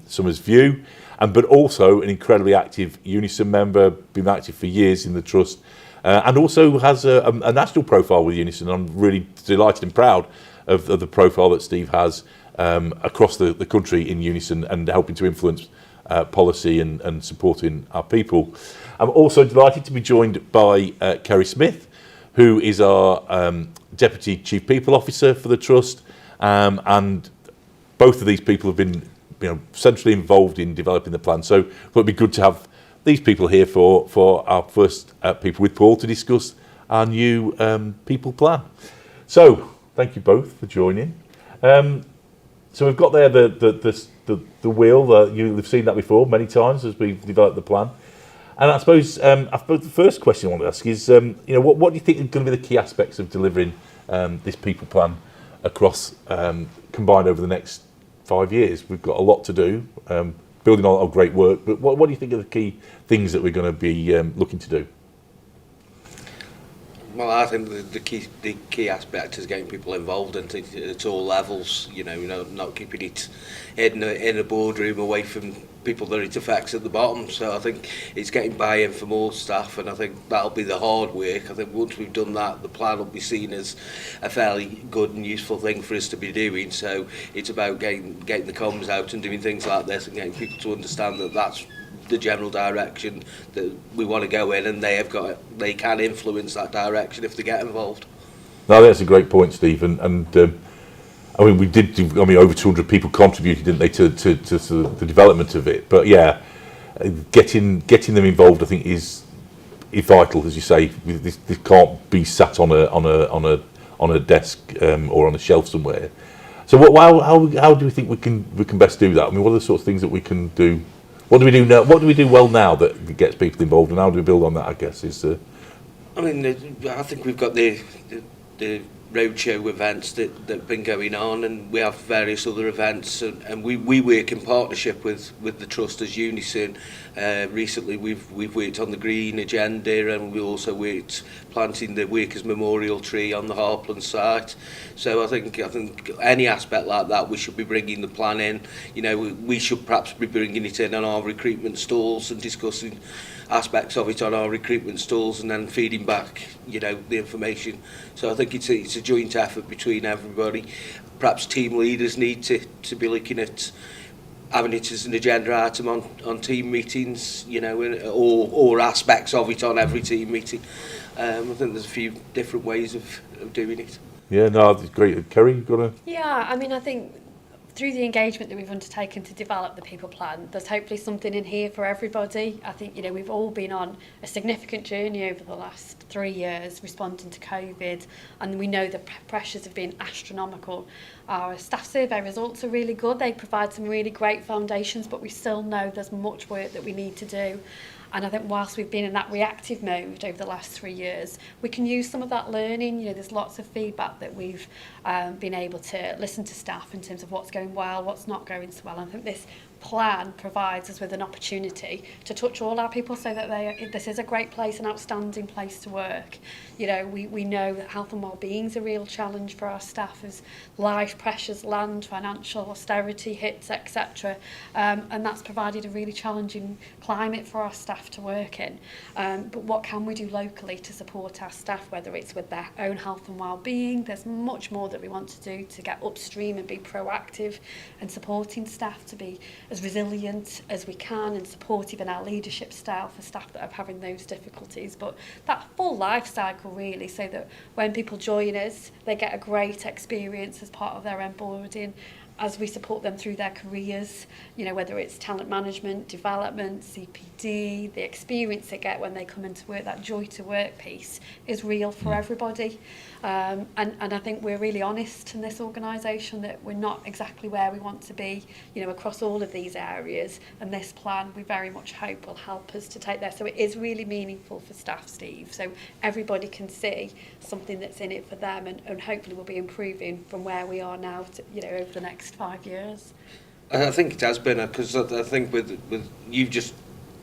Somers View, but also an incredibly active Unison member, been active for years in the Trust, and also has a national profile with Unison. I'm really delighted and proud of the profile that Steve has across the country in Unison and helping to influence policy and supporting our people. I'm also delighted to be joined by Kerry Smith, who is our Deputy Chief People Officer for the Trust, and both of these people have been centrally involved in developing the plan. So it would be good to have these people here for our first People with Paul to discuss our new people plan. So thank you both for joining. So we've got there the wheel. You've seen that before many times as we've developed the plan. And I suppose the first question I want to ask is, what do you think are going to be the key aspects of delivering this people plan across Combined over the next 5 years? We've got a lot to do. building on great work, but what do you think are the key things that we're going to be looking to do? Well, I think the key aspect is getting people involved at all levels. You know, not keeping it in a boardroom away from people that it affects at the bottom. So I think it's getting buy-in from all staff, and I think that'll be the hard work. I think once we've done that, the plan will be seen as a fairly good and useful thing for us to be doing. So it's about getting the comms out and doing things like this and getting people to understand that that's the general direction that we want to go in, and they can influence that direction if they get involved. No, that's a great point, Stephen. And I mean, we did do, I mean, over 200 people contributed, didn't they, to the development of it. But yeah, getting them involved, I think, is vital, as you say. This can't be sat on a desk or on a shelf somewhere. So how do we think we can best do that? I mean, what are the sorts of things that we can do? What do we do now? What do we do well now that gets people involved, and how do we build on that? I guess is. I mean, I think we've got the roadshow events that have been going on, and we have various other events, and we work in partnership with the trust as Unison. Recently, we've worked on the green agenda, and we also worked planting the Workers' Memorial tree on the Harpland site. So I think any aspect like that, we should be bringing the plan in. You know, we should perhaps be bringing it in on our recruitment stalls and discussing aspects of it on our recruitment stalls, and then feeding back, you know, the information. So I think it's a joint effort between everybody. Perhaps team leaders need to be looking at having it as an agenda item on team meetings, you know, or aspects of it on every team meeting. I think there's a few different ways of doing it. Yeah, no, it's great. Kerry, you got to? Yeah, I mean, I think through the engagement that we've undertaken to develop the people plan, there's hopefully something in here for everybody. I think, you know, we've all been on a significant journey over the last 3 years responding to COVID, and we know the pressures have been astronomical. Our staff survey results are really good. They provide some really great foundations, but we still know there's much work that we need to do. And I think whilst we've been in that reactive mode over the last 3 years, we can use some of that learning. You know, there's lots of feedback that we've been able to listen to staff in terms of what's going well, what's not going so well. And I think this plan provides us with an opportunity to touch all our people so that this is a great place, an outstanding place to work. You know, we know that health and well-being is a real challenge for our staff as life pressures land, financial austerity hits, etc. And that's provided a really challenging climate for our staff to work in. But what can we do locally to support our staff, whether it's with their own health and well-being? There's much more that we want to do to get upstream and be proactive and supporting staff to be as resilient as we can and supportive in our leadership style for staff that are having those difficulties. But that full life cycle really, so that when people join us, they get a great experience as part of their onboarding as we support them through their careers, you know, whether it's talent management, development, CPD, the experience they get when they come into work, that joy to work piece is real for everybody. And I think we're really honest in this organisation that we're not exactly where we want to be, you know, across all of these areas. And this plan, we very much hope, will help us to take there. So it is really meaningful for staff, Steve. So everybody can see something that's in it for them, and hopefully we'll be improving from where we are now, to, you know, over the next 5 years. I think it has been, because I think with you've just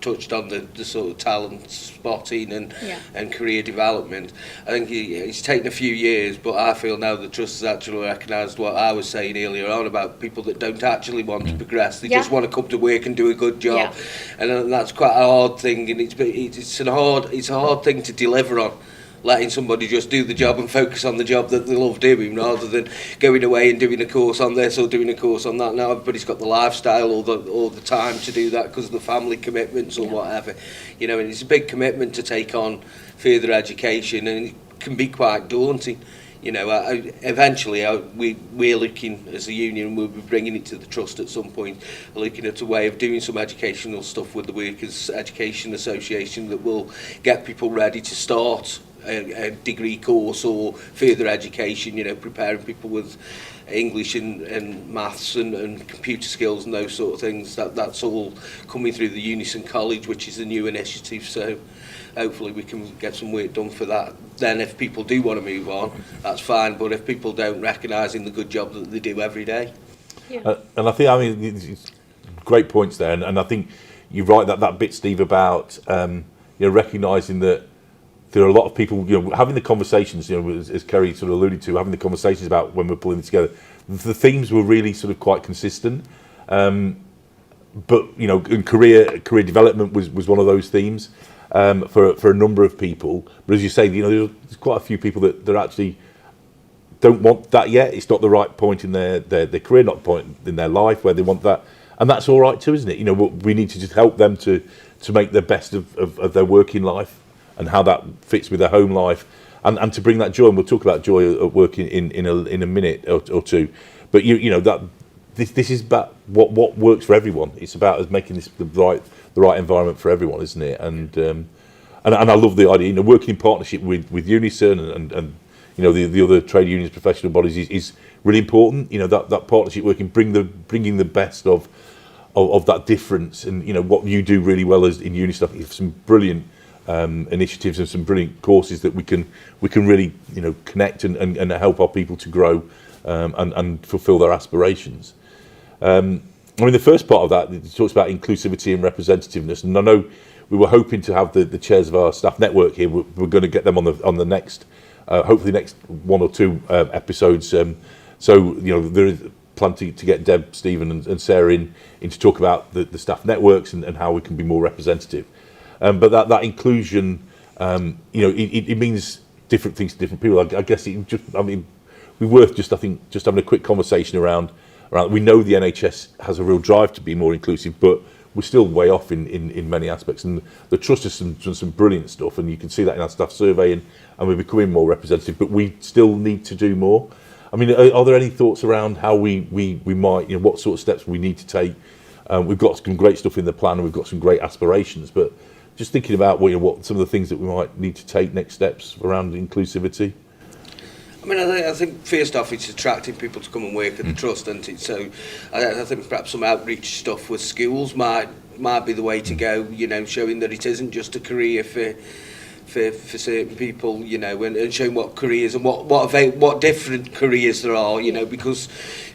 touched on the sort of talent spotting and career development. I think it's taken a few years, but I feel now the trust has actually recognised what I was saying earlier on about people that don't actually want to progress. They just want to come to work and do a good job, and that's quite a hard thing, and it's a hard thing to deliver on. Letting somebody just do the job and focus on the job that they love doing, rather than going away and doing a course on this or doing a course on that. Now everybody's got the lifestyle or the time to do that because of the family commitments or whatever, you know. And it's a big commitment to take on further education, and it can be quite daunting. You know, eventually we're looking as a union, we'll be bringing it to the trust at some point, looking at a way of doing some educational stuff with the Workers' Education Association that will get people ready to start a degree course or further education, you know, preparing people with English and maths and computer skills and those sort of things. That's all coming through the Unison College, which is a new initiative. So hopefully we can get some work done for that. Then if people do want to move on, that's fine, but if people don't recognise the good job that they do every day. And I think, I mean, it's great points there, and I think you're right that bit, Steve, about recognising that there are a lot of people, having the conversations, as Kerry sort of alluded to, having the conversations about when we're pulling it together. The themes were really sort of quite consistent, but and career development was one of those themes for a number of people. But as you say, there's quite a few people that actually don't want that yet. It's not the right point in their career, not the point in their life where they want that, and that's all right too, isn't it? We need to just help them to make the best of their working life and how that fits with their home life, and to bring that joy. And we'll talk about joy at work in a minute or two. But this is about what works for everyone. It's about us making this the right environment for everyone, isn't it? And I love the idea. Working in partnership with Unison and the other trade unions, professional bodies is really important. That partnership working, bringing the best of that difference, and what you do really well as in Unison. You have some brilliant initiatives and some brilliant courses that we can really connect and help our people to grow and fulfil their aspirations. The first part of that, it talks about inclusivity and representativeness, and I know we were hoping to have the chairs of our staff network here. We're going to get them on the next, hopefully next 1 or 2 episodes. So there is plan to get Deb, Stephen and Sarah in to talk about the staff networks and how we can be more representative. But that inclusion, it means different things to different people. I guess it just, we're worth just having a quick conversation around. We know the NHS has a real drive to be more inclusive, but we're still way off in many aspects. And the Trust has done some brilliant stuff, and you can see that in our staff survey, and we're becoming more representative, but we still need to do more. Are there any thoughts around how we might, what sort of steps we need to take? We've got some great stuff in the plan, and we've got some great aspirations, but just thinking about what some of the things that we might need to take next steps around inclusivity. I think first off, it's attracting people to come and work at the Trust, isn't it? So I think perhaps some outreach stuff with schools might be the way to go, showing that it isn't just a career for certain people, and showing what careers and what different careers there are, because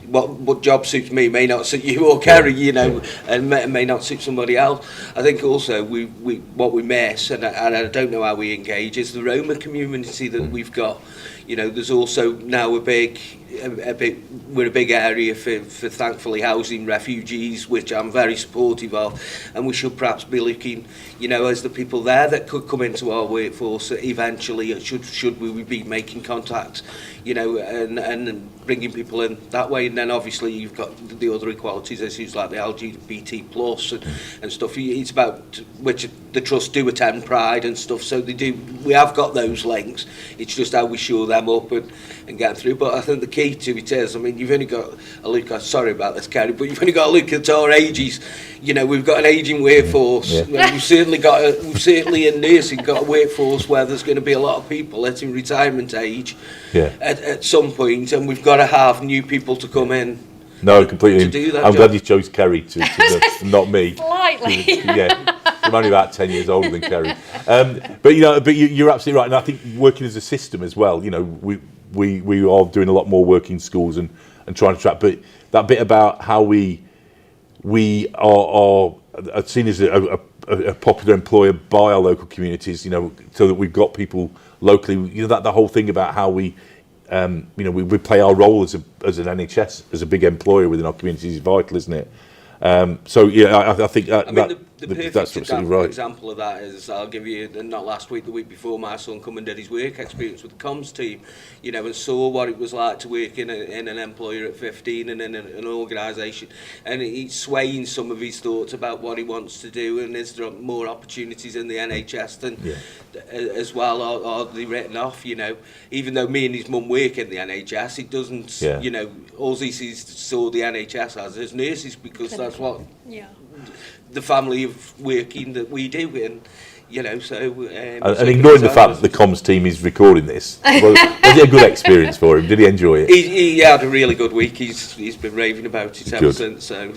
what job suits me may not suit you or Kerry, and may not suit somebody else. I think also what we miss, and I don't know how we engage, is the Roma community that we've got. There's also now we're a big area for thankfully housing refugees, which I'm very supportive of, and we should perhaps be looking, as the people there that could come into our workforce eventually, should we be making contacts, and bringing people in that way. And then obviously you've got the other equalities issues like the LGBT plus and stuff. It's about which the Trust do attend Pride and stuff, so we have got those links. It's just how we show them up and get through. But I think the key to it is, you've only got a look at, sorry about this, Kerry, but you've only got to look at our ages. We've got an ageing workforce. Yeah. We've certainly in nursing got a workforce where there's going to be a lot of people hitting retirement age at some point, and we've got to have new people to come in. No, completely. To do that I'm job. glad you chose Kerry to not me. Slightly. I'm only about 10 years older than Kerry. But you're absolutely right, and I think working as a system as well. We are doing a lot more work in schools and trying to track. But that bit about how we are seen as a popular employer by our local communities, so that we've got people locally. That the whole thing about how we play our role as an NHS, as a big employer within our communities is vital, isn't it? I think that's absolutely right. Example of that is, I'll give you, not last week, the week before, my son come and did his work experience with the comms team, and saw what it was like to work in an employer at 15 and in an organisation, and he's swaying some of his thoughts about what he wants to do, and is there more opportunities in the NHS than as well, or are they written off? Even though me and his mum work in the NHS, it doesn't, all he saw the NHS as nurses, because that's what the family of working that we do, and and ignoring the fact that the comms team is recording this, was it a good experience for him? Did he enjoy it? He had a really good week. He's been raving about it ever since. So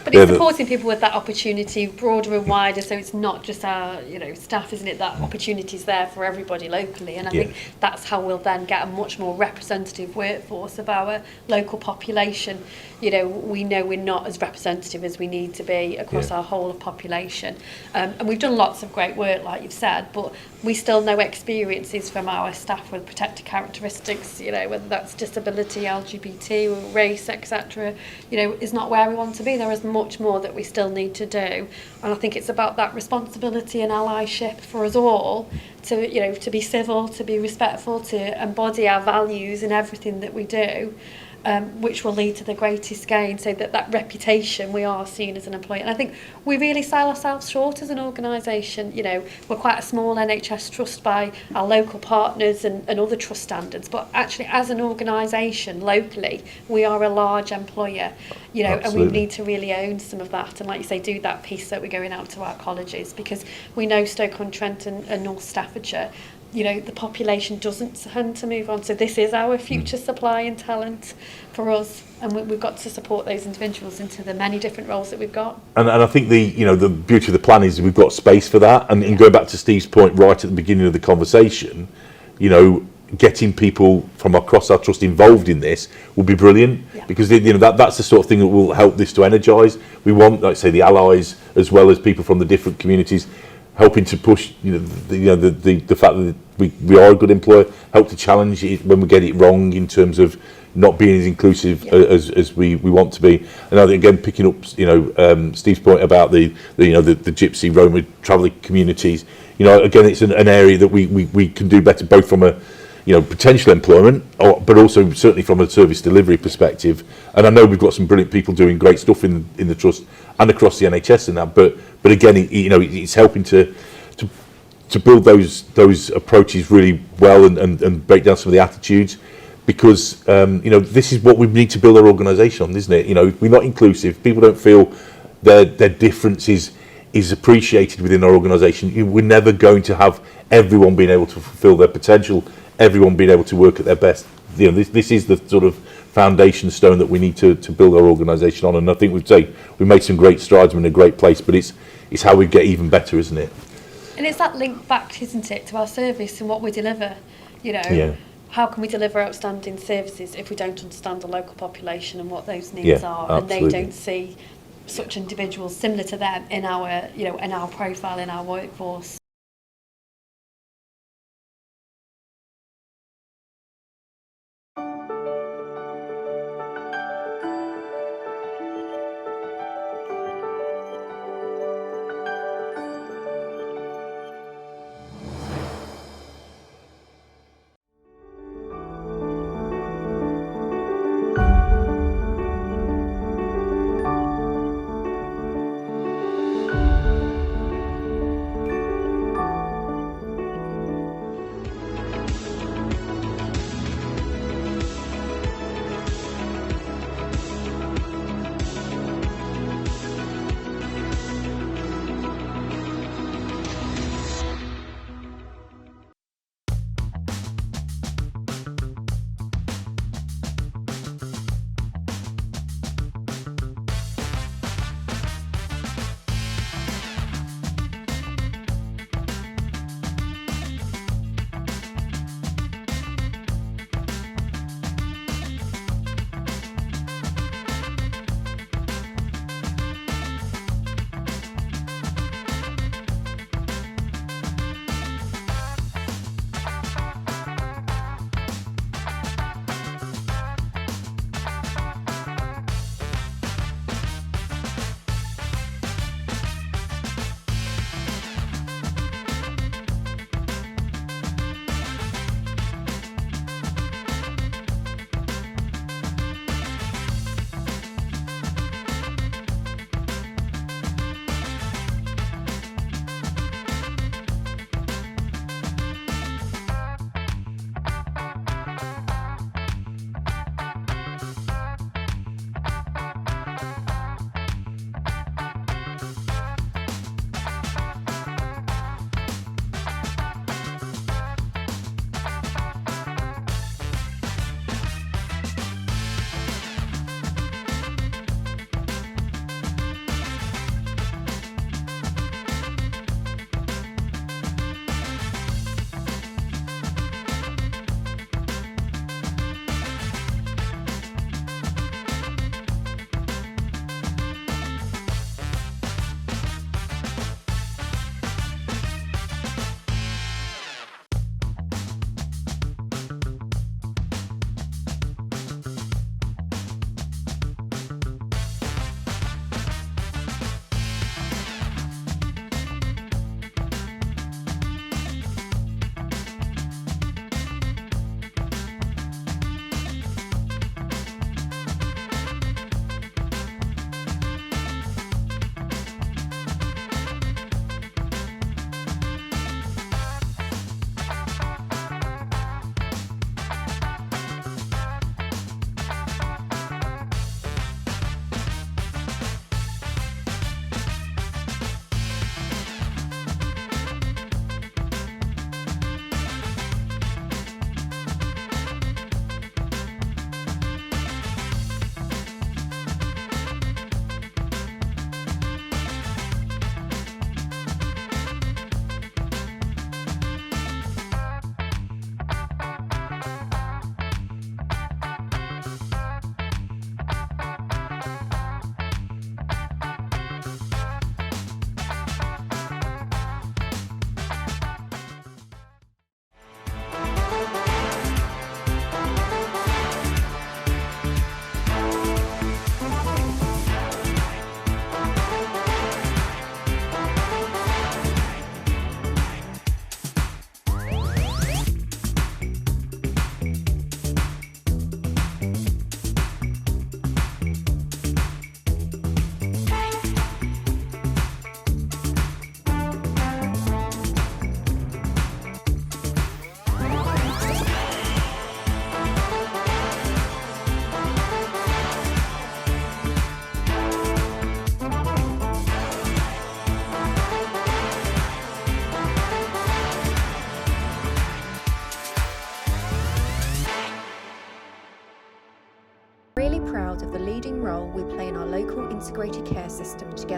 But it's supporting people with that opportunity, broader and wider, so it's not just our, staff, isn't it? That opportunity's there for everybody locally, and I think that's how we'll then get a much more representative workforce of our local population. We know we're not as representative as we need to be across our whole of population. And we've done lots of great work, like you've said, but we still know experiences from our staff with protected characteristics, whether that's disability, LGBT, or race, etc., is not where we want to be. There is much more that we still need to do. And I think it's about that responsibility and allyship for us all to be civil, to be respectful, to embody our values in everything that we do. Which will lead to the greatest gain, so that reputation we are seen as an employer. And I think we really sell ourselves short as an organisation. We're quite a small NHS trust by our local partners and other trust standards, but actually as an organisation locally, we are a large employer, and we need to really own some of that. And like you say, do that piece that we're going out to our colleges, because we know Stoke-on-Trent and North Staffordshire, the population doesn't tend to move on. So this is our future supply and talent for us, and we've got to support those individuals into the many different roles that we've got. And I think the beauty of the plan is we've got space for that. And going back to Steve's point right at the beginning of the conversation, getting people from across our trust involved in this will be brilliant, because that's the sort of thing that will help this to energise. We want, like I say, the allies as well as people from the different communities helping to push the fact that we are a good employer, help to challenge it when we get it wrong in terms of not being as inclusive as we want to be. And I think, again, picking up Steve's point about the Gypsy, Roma, travelling communities, again, it's an area that we can do better, both from a potential employment, but also certainly from a service delivery perspective. And I know we've got some brilliant people doing great stuff in the trust and across the NHS and that, but again, it's helping to build those approaches really well and break down some of the attitudes, because this is what we need to build our organisation on, isn't it? We're not inclusive. People don't feel their difference is appreciated within our organisation. We're never going to have everyone being able to fulfil their potential, everyone being able to work at their best. This is the sort of foundation stone that we need to build our organisation on. And I think we've made some great strides. We're in a great place, but it's how we get even better, isn't it? And it's that link back, isn't it, to our service and what we deliver. How can we deliver outstanding services if we don't understand the local population and what those needs are, absolutely. And they don't see such individuals similar to them in our profile, in our workforce.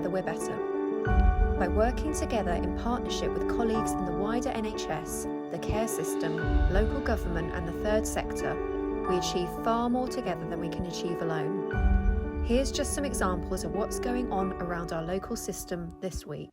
together we're better. By working together in partnership with colleagues in the wider NHS, the care system, local government and the third sector, we achieve far more together than we can achieve alone. Here's just some examples of what's going on around our local system this week.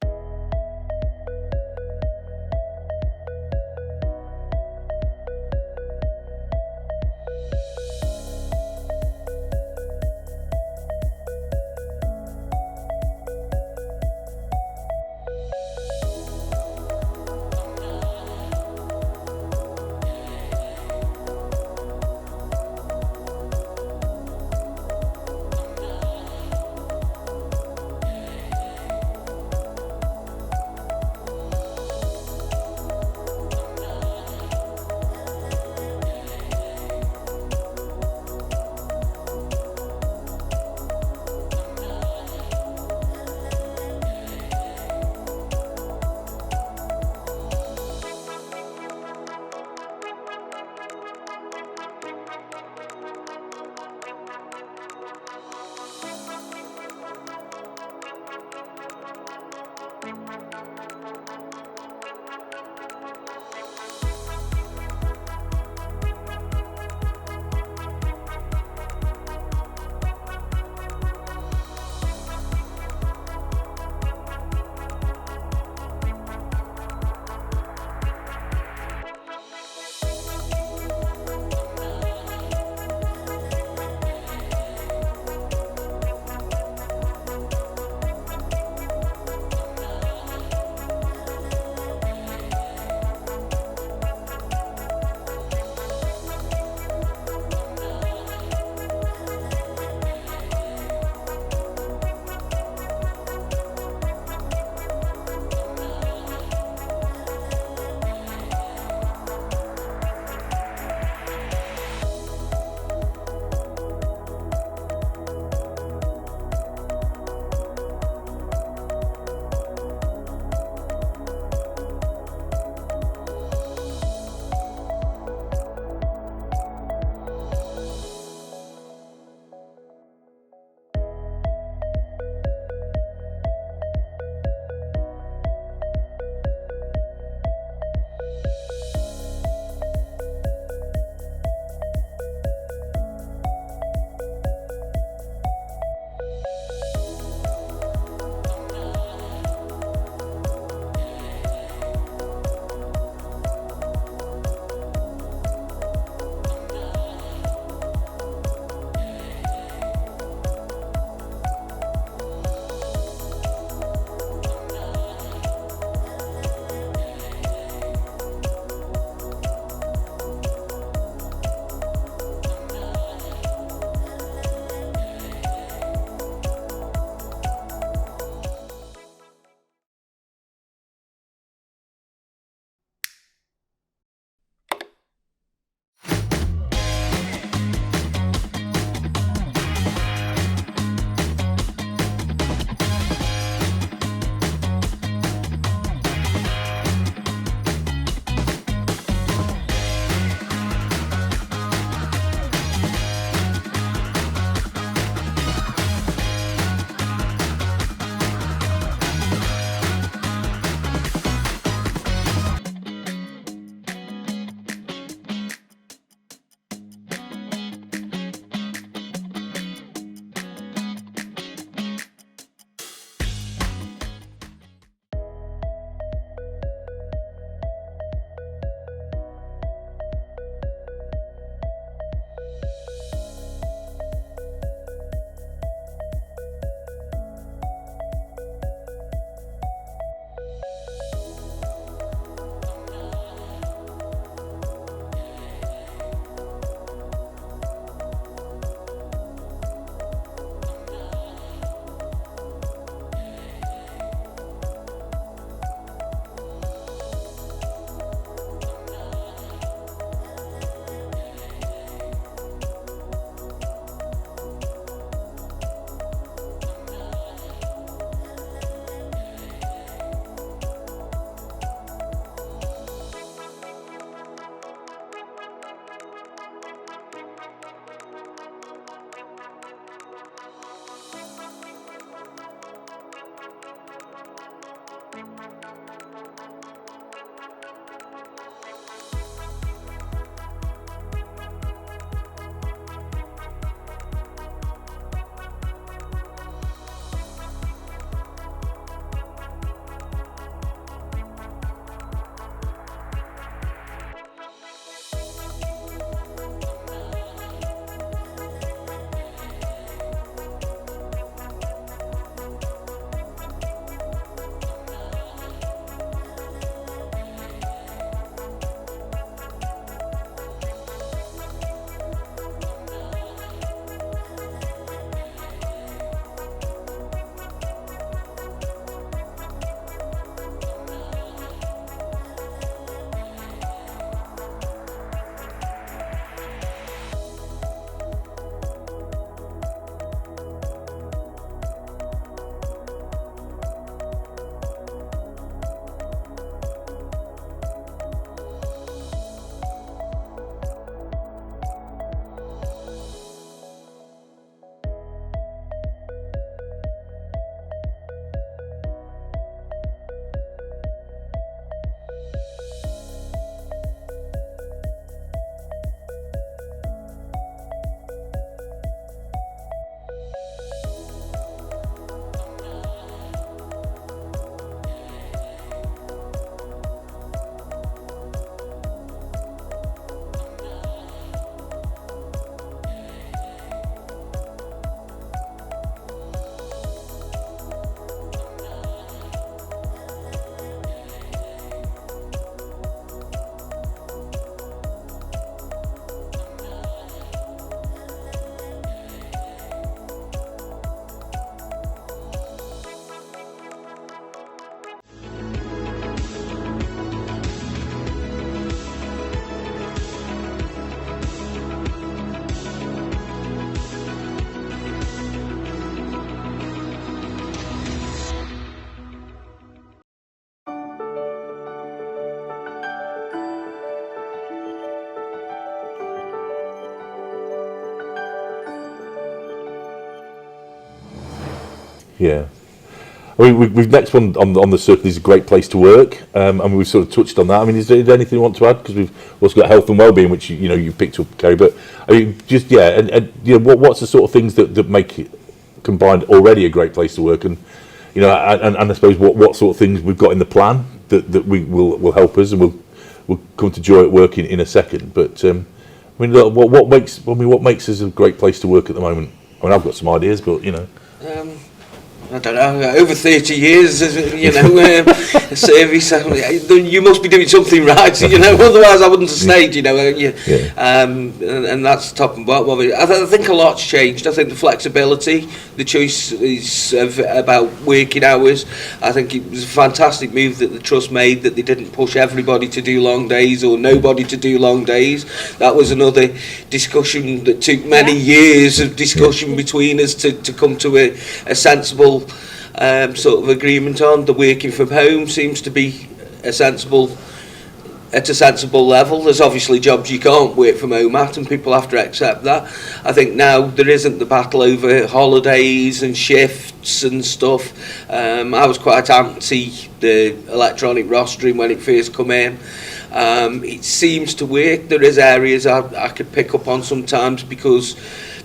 Yeah. I mean, we've next one on the circle is a great place to work, and we've sort of touched on that. I mean, is there anything you want to add? Because we've also got health and well-being, which you picked up, Kerry. But I mean, just and what's the sort of things that make it combined already a great place to work, and and I suppose what sort of things we've got in the plan that we will help us, and we'll come to Joy at Work in a second. But I mean, what makes us a great place to work at the moment? I mean, I've got some ideas, but I don't know, over 30 years, service, you must be doing something right, otherwise I wouldn't have stayed, and that's top and bottom of it. I think a lot's changed. I think the flexibility, the choices about working hours, I think it was a fantastic move that the Trust made, that they didn't push everybody to do long days or nobody to do long days. That was another discussion that took many years of discussion between us to come to a sensible sort of agreement on. The working from home seems to be at a sensible level. There's obviously jobs you can't work from home at, and people have to accept that. I think now there isn't the battle over holidays and shifts and stuff. I was quite anti the electronic rostering when it first come in. It seems to work. There is areas I could pick up on sometimes, because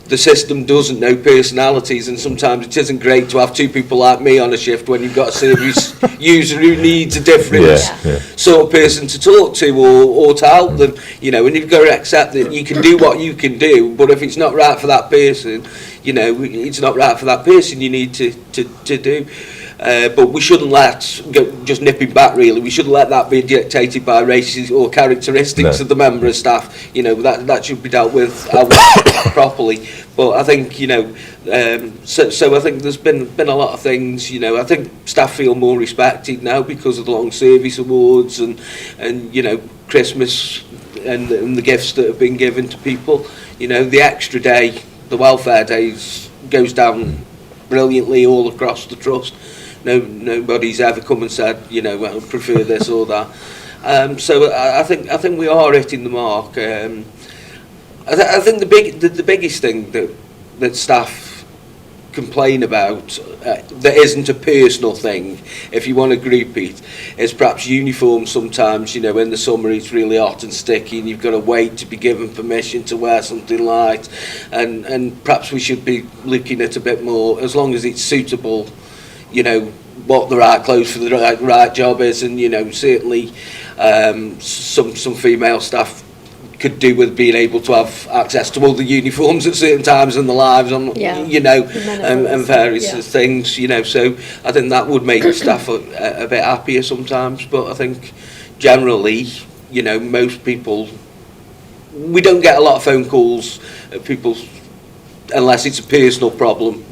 the system doesn't know personalities, and sometimes it isn't great to have two people like me on a shift when you've got a service user who needs a different sort of person to talk to or to help them, and you've got to accept that you can do what you can do, but if it's not right for that person, it's not right for that person you need to do. But we shouldn't just nipping back really, we shouldn't let that be dictated by races or characteristics of the member of staff. That should be dealt with properly. But I think so I think there's been a lot of things. I think staff feel more respected now because of the long service awards and Christmas and the gifts that have been given to people. The extra day, the welfare days, goes down brilliantly all across the Trust. Nobody's ever come and said, I prefer this or that. So I think we are hitting the mark. I think the biggest thing that staff complain about that isn't a personal thing, if you want to group it, is perhaps uniforms sometimes. In the summer it's really hot and sticky and you've got to wait to be given permission to wear something light, and perhaps we should be looking at a bit more, as long as it's suitable, what the right clothes for the right job is, and certainly some female staff could do with being able to have access to all the uniforms at certain times in their lives, and various things, so I think that would make staff a bit happier sometimes. But I think generally, most people, we don't get a lot of phone calls at people unless it's a personal problem,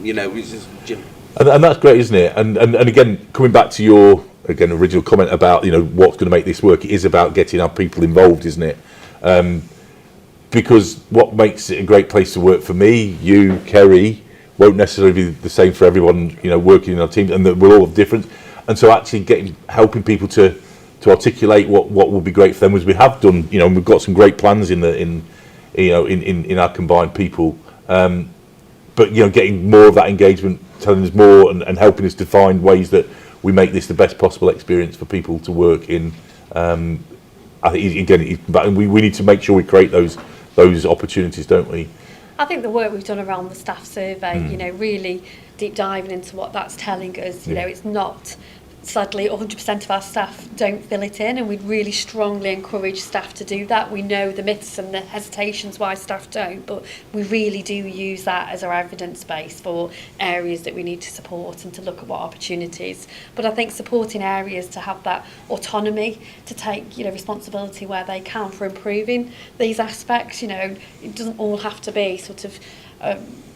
And that's great, isn't it? And again, coming back to your original comment about what's going to make this work, it is about getting our people involved, isn't it? Because what makes it a great place to work for me, you, Kerry, won't necessarily be the same for everyone working in our team, and that we're all different. And so actually helping people to articulate what will be great for them, as we have done, and we've got some great plans in our combined people. But getting more of that engagement, telling us more, and helping us to find ways that we make this the best possible experience for people to work in. I think again, we need to make sure we create those opportunities, don't we? I think the work we've done around the staff survey, really deep diving into what that's telling us. It's not. Sadly, 100% of our staff don't fill it in, and we'd really strongly encourage staff to do that. We know the myths and the hesitations why staff don't, but we really do use that as our evidence base for areas that we need to support and to look at what opportunities. But I think supporting areas to have that autonomy, to take responsibility where they can for improving these aspects. It doesn't all have to be sort of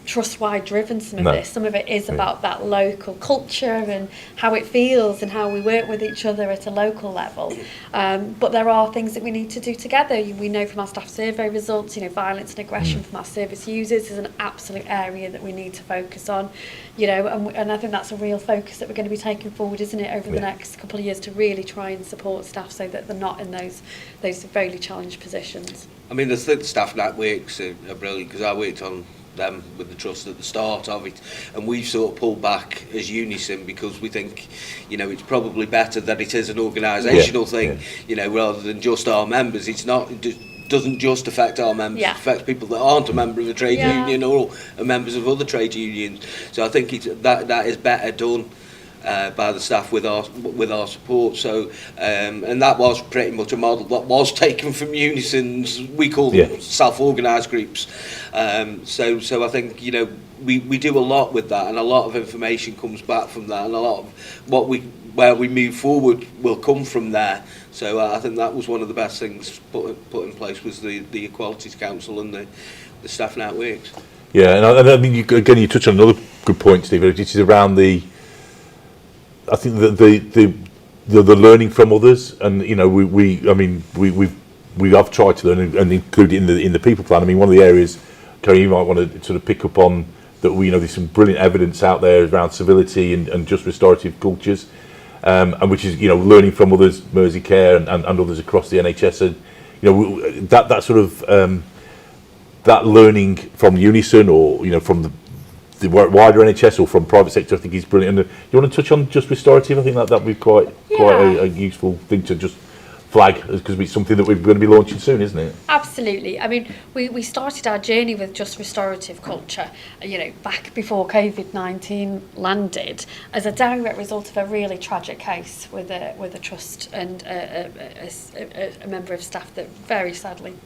trust-wide driven, some of this. Some of it is about that local culture and how it feels and how we work with each other at a local level. But there are things that we need to do together. We know from our staff survey results, violence and aggression from our service users is an absolute area that we need to focus on. And I think that's a real focus that we're going to be taking forward, isn't it, over the next couple of years, to really try and support staff so that they're not in those very challenged positions. I mean, the staff networks are brilliant, because I worked on them with the trust at the start of it, and we've sort of pulled back as Unison because we think, you know, it's probably better that it is an organisational thing, you know, rather than just our members. It's not. It doesn't just affect our members, it affects people that aren't a member of a trade union or are members of other trade unions. So I think that is better done by the staff with our support. So and that was pretty much a model that was taken from Unison's, we call them self-organised groups. So I think, you know, we do a lot with that, and a lot of information comes back from that, and a lot of where we move forward will come from there. So I think that was one of the best things put in place, was the Equalities Council and the Staff Networks. Yeah, and I mean, you touched on another good point, Steve, which is around I think the learning from others, and you know, we have tried to learn and include it in the people plan. I mean, one of the areas, Kerry, you might want to sort of pick up on, that we know there's some brilliant evidence out there around civility and just restorative cultures, and which is, you know, learning from others, Merseycare and others across the NHS, and you know, that sort of that learning from Unison, or you know, from the wider NHS or from private sector, I think is brilliant. And you want to touch on just restorative? I think that would be quite a useful thing to just flag, because it's something that we're going to be launching soon, isn't it? Absolutely. I mean, we started our journey with just restorative culture, you know, back before COVID-19 landed, as a direct result of a really tragic case with a trust and a member of staff that very sadly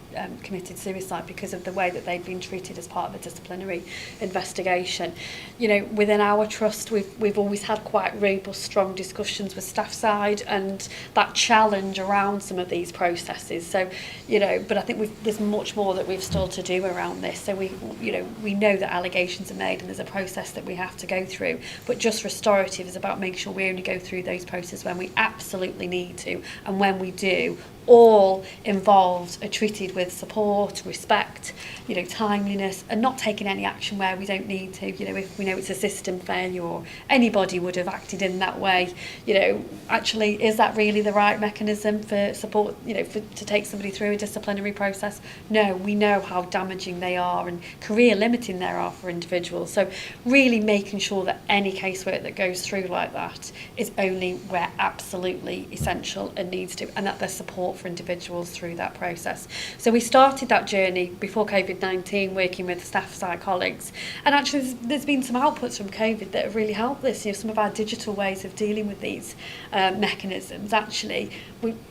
committed suicide because of the way that they'd been treated as part of a disciplinary investigation. You know, within our trust, we've always had quite robust, strong discussions with staff side, and that challenge around some of these processes. So, you know, but I think there's much more that we've still to do around this. So we know that allegations are made and there's a process that we have to go through. But just restorative is about making sure we only go through those processes when we absolutely need to, and when we do, all involved are treated with support, respect, you know, timeliness, and not taking any action where we don't need to. You know, if we know it's a system failure or anybody would have acted in that way, you know, actually, is that really the right mechanism for support, you know, to take somebody through a disciplinary process? No, we know how damaging they are and career limiting they are for individuals. So really making sure that any casework that goes through like that is only where absolutely essential and needs to, and that there's support for individuals through that process. So we started that journey before COVID-19 working with staff side colleagues, and actually there's been some outputs from COVID that have really helped this. You know, some of our digital ways of dealing with these mechanisms, actually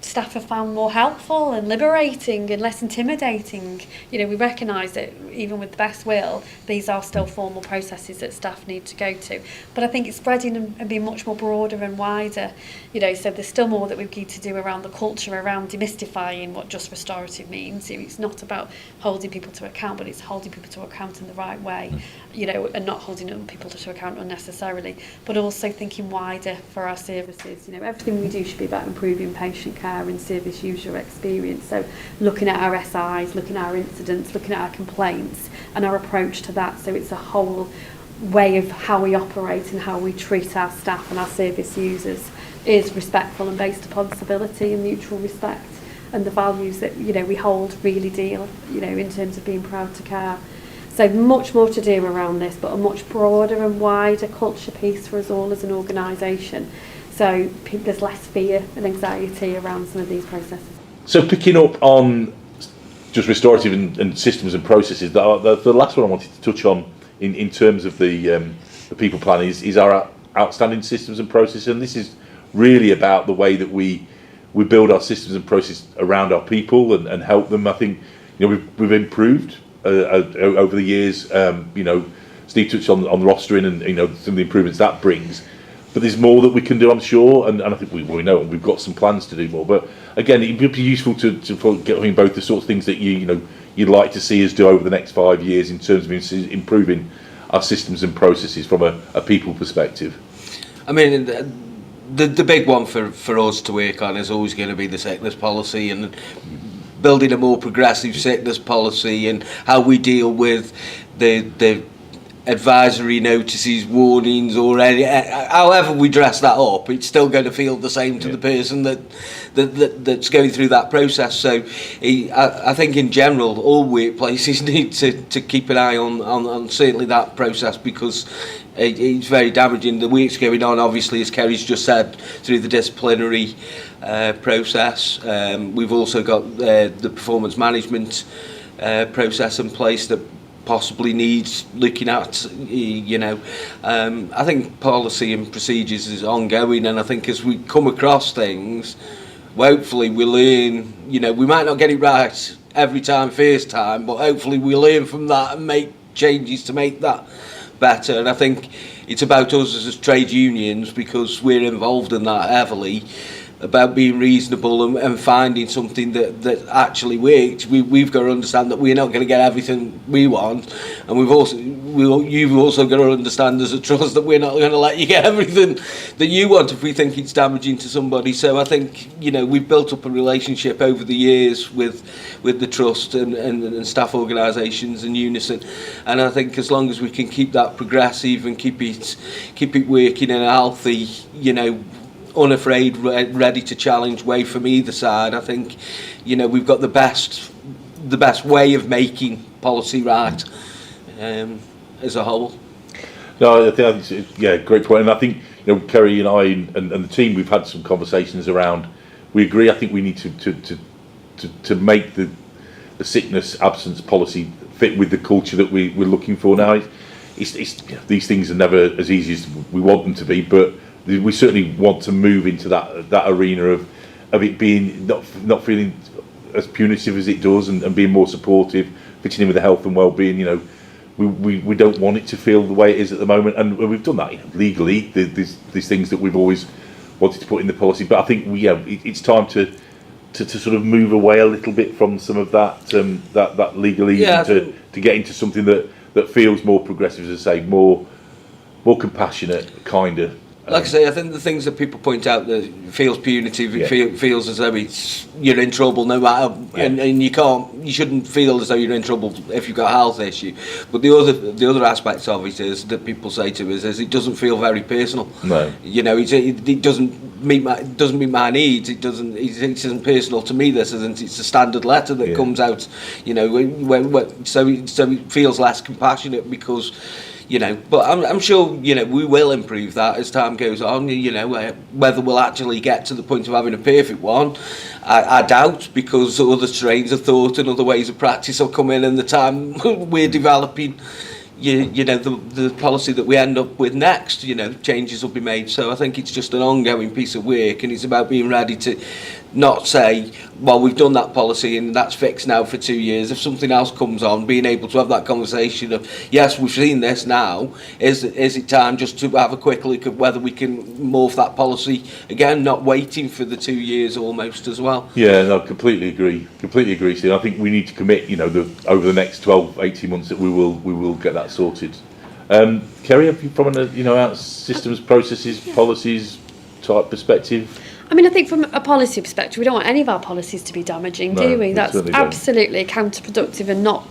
staff have found more helpful and liberating and less intimidating. You know, we recognise that even with the best will, these are still formal processes that staff need to go to, but I think it's spreading and being much more broader and wider. You know, so there's still more that we need to do around the culture, around demystifying what just restorative means. It's not about holding people to account, but it's holding people to account in the right way, you know, and not holding people to account unnecessarily, but also thinking wider for our services. You know, everything we do should be about improving patient care and service user experience. So looking at our SIs, looking at our incidents, looking at our complaints and our approach to that. So it's a whole way of how we operate and how we treat our staff and our service users is respectful and based upon civility and mutual respect, and the values that, you know, we hold really dear, you know, in terms of being proud to care. So much more to do around this, but a much broader and wider culture piece for us all as an organisation. So there's less fear and anxiety around some of these processes. So picking up on just restorative and systems and processes, the last one I wanted to touch on in terms of the people plan is our outstanding systems and processes, and this is really about the way that we build our systems and processes around our people and help them. I think, you know, we've improved over the years. You know, Steve touched on the rostering and, you know, some of the improvements that brings. But there's more that we can do, I'm sure, and I think we know, and we've got some plans to do more. But again, it'd be useful to get both the sorts of things that you'd like to see us do over the next 5 years in terms of improving our systems and processes from a people perspective. I mean, the big one for us to work on is always going to be the sickness policy, and building a more progressive sickness policy, and how we deal with the advisory notices, warnings, or however we dress that up, it's still going to feel the same to the person that's going through that process. So I think in general all workplaces need to keep an eye on certainly that process, because it's very damaging. The work's going on, obviously, as Kerry's just said, through the disciplinary process. We've also got the performance management process in place that possibly needs looking at. I think policy and procedures is ongoing, and I think as we come across things, hopefully we learn. We might not get it right every time, first time, but hopefully we learn from that and make changes to make that better. And I think it's about us as trade unions, because we're involved in that heavily, about being reasonable and finding something that actually works. We've got to understand that we're not going to get everything we want, and you've also got to understand as a trust that we're not going to let you get everything that you want if we think it's damaging to somebody. So I think we've built up a relationship over the years with the trust and staff organisations and Unison, and I think as long as we can keep that progressive and keep it working in a healthy, unafraid, ready to challenge way from either side, I think we've got the best way of making policy right as a whole. No, I think it's great point. And I think Kerry and I and the team, we've had some conversations around. We agree. I think we need to make the sickness absence policy fit with the culture that we're looking for now. It's these things are never as easy as we want them to be, but we certainly want to move into that arena of it being not feeling as punitive as it does, and being more supportive, fitting in with the health and well-being. We don't want it to feel the way it is at the moment, and we've done that legally. These things that we've always wanted to put in the policy, but I think it's time to sort of move away a little bit from some of that legalism to get into something that feels more progressive, as I say, more compassionate, kinder. Like I say, I think the things that people point out that feels punitive, it feels as though you're in trouble no matter, and you shouldn't feel as though you're in trouble if you've got a health issue. But the other aspects of it is that people say to us is it doesn't feel very personal. No. It doesn't meet my needs. It isn't personal to me. This isn't. It's a standard letter that comes out. So it feels less compassionate because. But I'm sure we will improve that as time goes on. Whether we'll actually get to the point of having a perfect one, I doubt, because other strains of thought and other ways of practice will come in the time we're developing. The policy that we end up with next. Changes will be made. So I think it's just an ongoing piece of work, and it's about being ready to not say, well, we've done that policy and that's fixed now for 2 years. If something else comes on, being able to have that conversation of, yes, we've seen this now, is it time just to have a quick look at whether we can morph that policy again, not waiting for the 2 years almost as well. Yeah, no, completely agree, Steve. I think we need to commit, over the next 12, 18 months that we will get that sorted. Kerry, have you from an systems, processes, policies type perspective? I mean, I think from a policy perspective, we don't want any of our policies to be damaging, do we? That's absolutely counterproductive and not,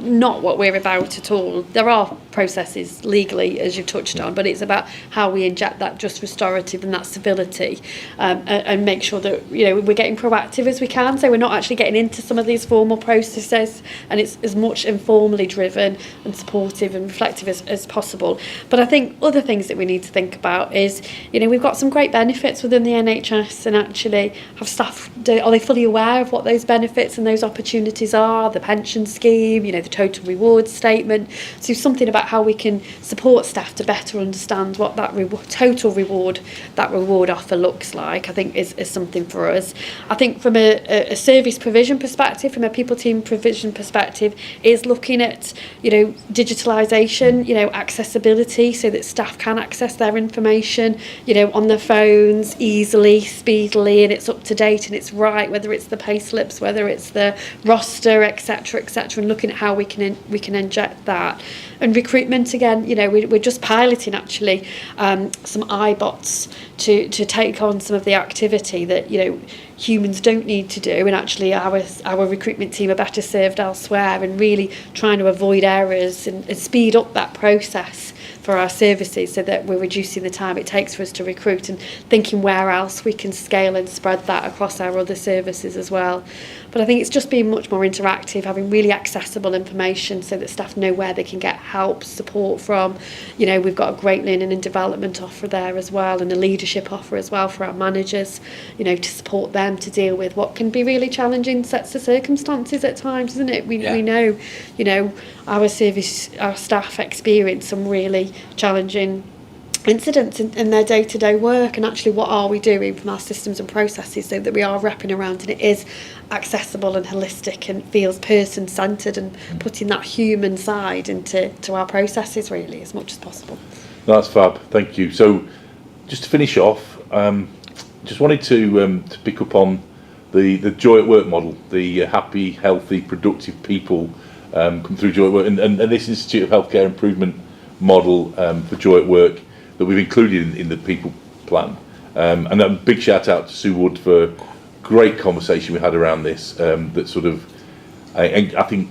not what we're about at all. There are processes legally, as you've touched on, but it's about how we inject that just restorative and that stability, and make sure that we're getting proactive as we can. So we're not actually getting into some of these formal processes, and it's as much informally driven and supportive and reflective as possible. But I think other things that we need to think about is, we've got some great benefits within the NHS, and actually have staff, are they fully aware of what those benefits and those opportunities are? The pension scheme, the total reward statement. So something about how we can support staff to better understand what that total reward, that reward offer looks like, I think is something for us. I think from a service provision perspective, from a people team provision perspective, is looking at, digitalisation, accessibility, so that staff can access their information, on their phones easily, speedily, and it's up to date and it's right, whether it's the pay slips, whether it's the roster, etc. etc., and looking at how we can inject that. And recruitment, again, you know, we're just piloting actually some iBots to take on some of the activity that, you know, humans don't need to do, and actually our recruitment team are better served elsewhere, and really trying to avoid errors and speed up that process for our services so that we're reducing the time it takes for us to recruit, and thinking where else we can scale and spread that across our other services as well. But I think it's just being much more interactive, having really accessible information so that staff know where they can get help, support from. You know, we've got a great learning and development offer there as well, and a leadership offer as well for our managers, you know, to support them to deal with what can be really challenging sets of circumstances at times, isn't it? We know, you know, our staff experience some really challenging incidents in their day-to-day work, and actually what are we doing from our systems and processes so that we are wrapping around and it is accessible and holistic and feels person-centred, and putting that human side into our processes really as much as possible. That's fab, thank you. So just to finish off, just wanted to pick up on the Joy at Work model, the happy, healthy, productive people come through Joy at Work, and this Institute of Healthcare Improvement model for Joy at Work that we've included in the people plan. And a big shout out to Sue Wood for great conversation we had around this, that sort of, I think,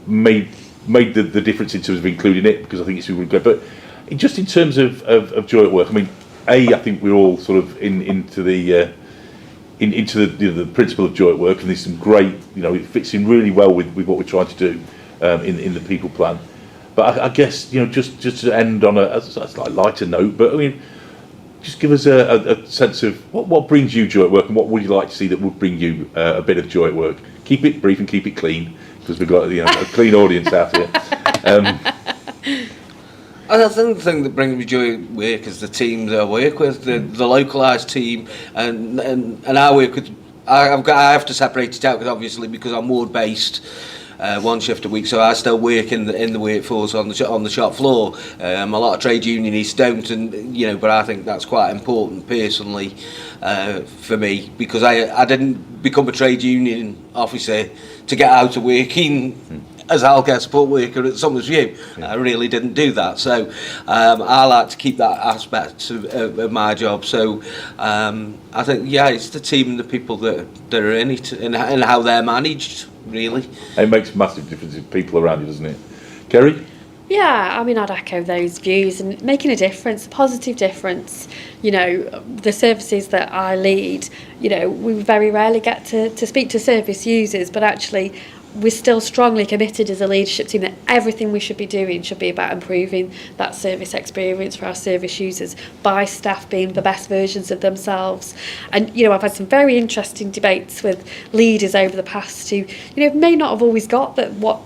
made the difference in terms of including it, because I think it's really great. But just in terms of Joy at Work, I mean, I think we're all sort of into the principle of Joy at Work, and there's some great, you know, it fits in really well with what we're trying to do in the people plan. But I guess, you know, just to end on a slightly lighter note, but I mean, just give us a sense of what brings you joy at work, and what would you like to see that would bring you a bit of joy at work. Keep it brief and keep it clean, because we've got, you know, a clean audience out here. I think the thing that brings me joy at work is the team that I work with, the localised team, and I work with. I have to separate it out because I'm ward based. One shift a week, so I still work in the workforce on the shop floor. A lot of trade unionists don't, and you know, but I think that's quite important personally for me, because I didn't become a trade union officer to get out of working as a healthcare support worker at Somers View. I really didn't do that, so I like to keep that aspect of my job. So I think, yeah, it's the team and the people that are in it, and how they're managed, really. It makes a massive difference in people around you, doesn't it? Kerry? Yeah, I mean, I'd echo those views, and making a difference, a positive difference. You know, the services that I lead, you know, we very rarely get to speak to service users, but actually we're still strongly committed as a leadership team that everything we should be doing should be about improving that service experience for our service users by staff being the best versions of themselves. And, you know, I've had some very interesting debates with leaders over the past who, you know, may not have always got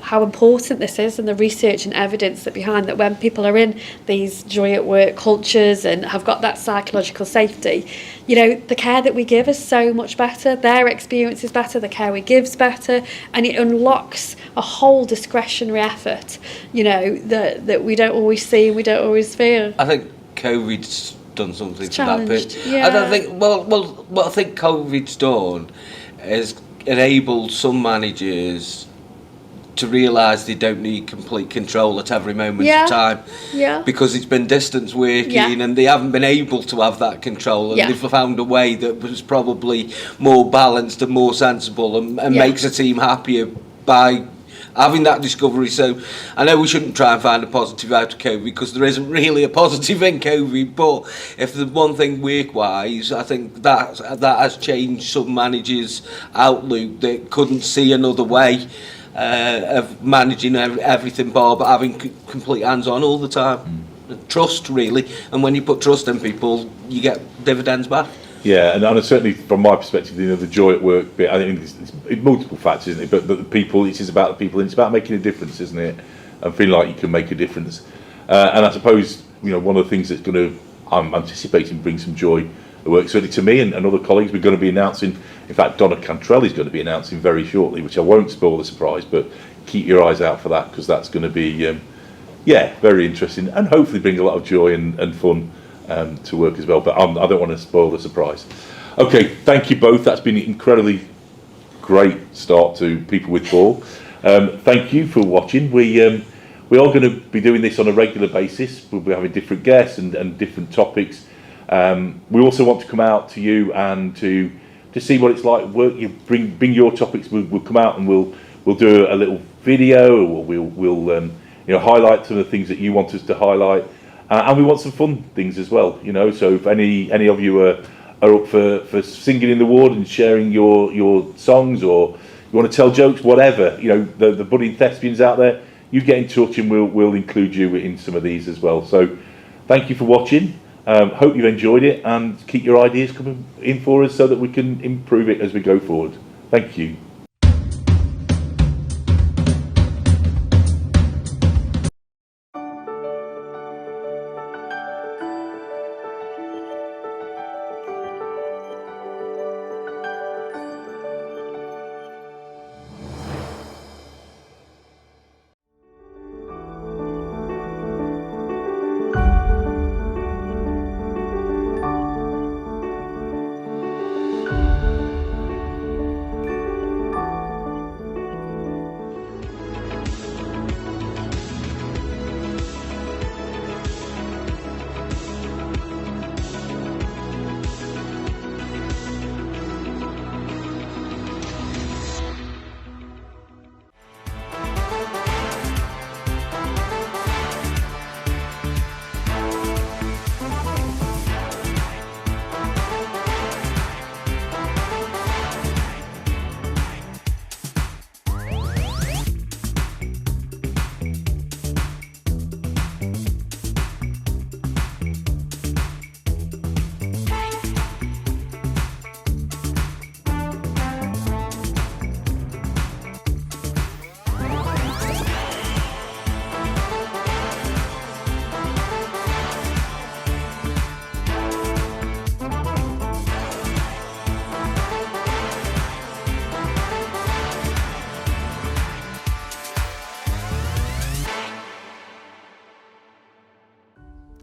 how important this is, and the research and evidence that behind that when people are in these joy at work cultures and have got that psychological safety, you know, the care that we give is so much better, their experience is better, the care we give is better, and it unlocks a whole discretionary effort, you know, that we don't always see and we don't always feel. I think COVID's done something to that bit. Yeah. I don't think, well, what I think COVID's done is enabled some managers to realise they don't need complete control at every moment of time, because it's been distance working, and they haven't been able to have that control, and they've found a way that was probably more balanced and more sensible, and makes a team happier by having that discovery. So I know we shouldn't try and find a positive out of COVID, because there isn't really a positive in COVID, but if the one thing work-wise, I think that has changed some managers' outlook that couldn't see another way of managing everything, but having complete hands-on all the time. Trust, really, and when you put trust in people, you get dividends back. Yeah, and certainly from my perspective, you know, the joy at work bit, I think it's multiple factors, isn't it? But the people, it is about the people, and it's about making a difference, isn't it? And feeling like you can make a difference. And I suppose, you know, one of the things that's going to, I'm anticipating, bring some joy at work, certainly to me and other colleagues. We're going to be announcing, in fact, Donna Cantrell is going to be announcing very shortly, which I won't spoil the surprise, but keep your eyes out for that, because that's going to be, very interesting, and hopefully bring a lot of joy and fun to work as well. But I don't want to spoil the surprise. Okay, thank you both. That's been incredibly great start to People with Paul. Thank you for watching. We are going to be doing this on a regular basis. We'll be having different guests and different topics. We also want to come out to you and to see what it's like. You bring your topics. We'll come out and we'll do a little video, or we'll highlight some of the things that you want us to highlight, and we want some fun things as well. So if any of you are up for singing in the ward and sharing your songs, or you want to tell jokes, whatever, the budding thespians out there, you get in touch and we'll include you in some of these as well. So thank you for watching. Hope you've enjoyed it, and keep your ideas coming in for us so that we can improve it as we go forward. Thank you.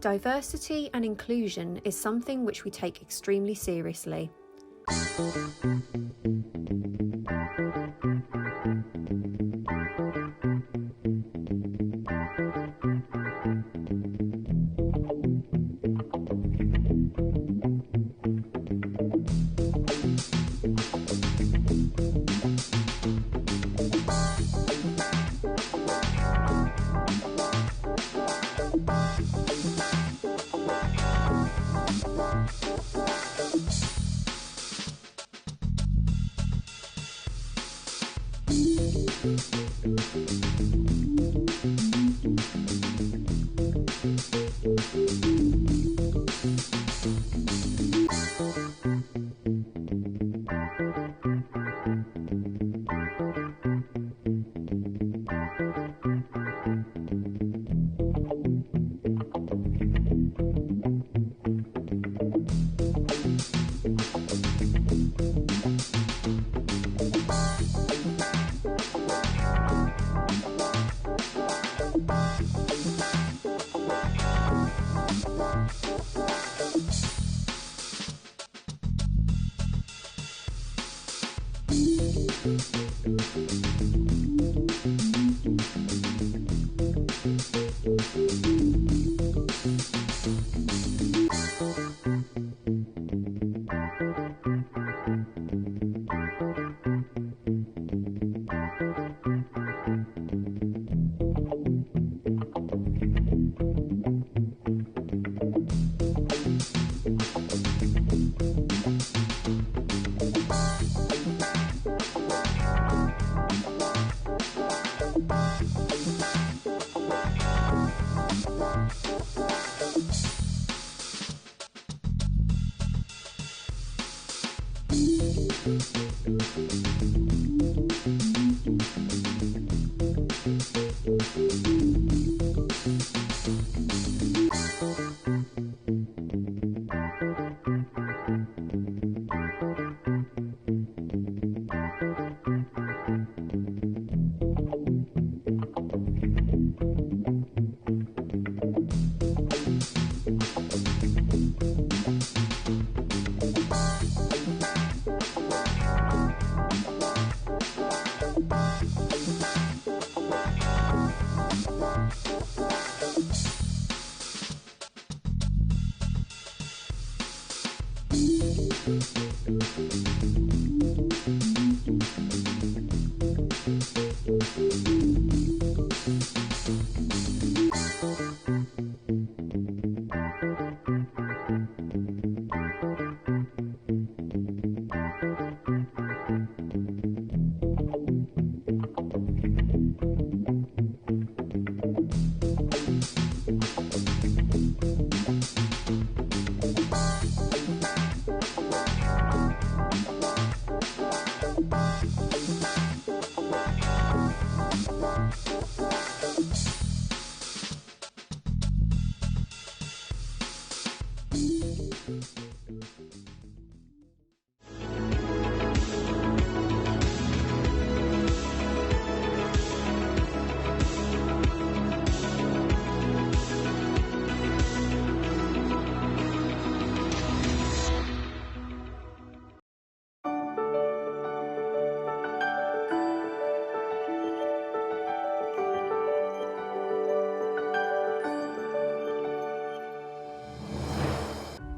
Diversity and inclusion is something which we take extremely seriously.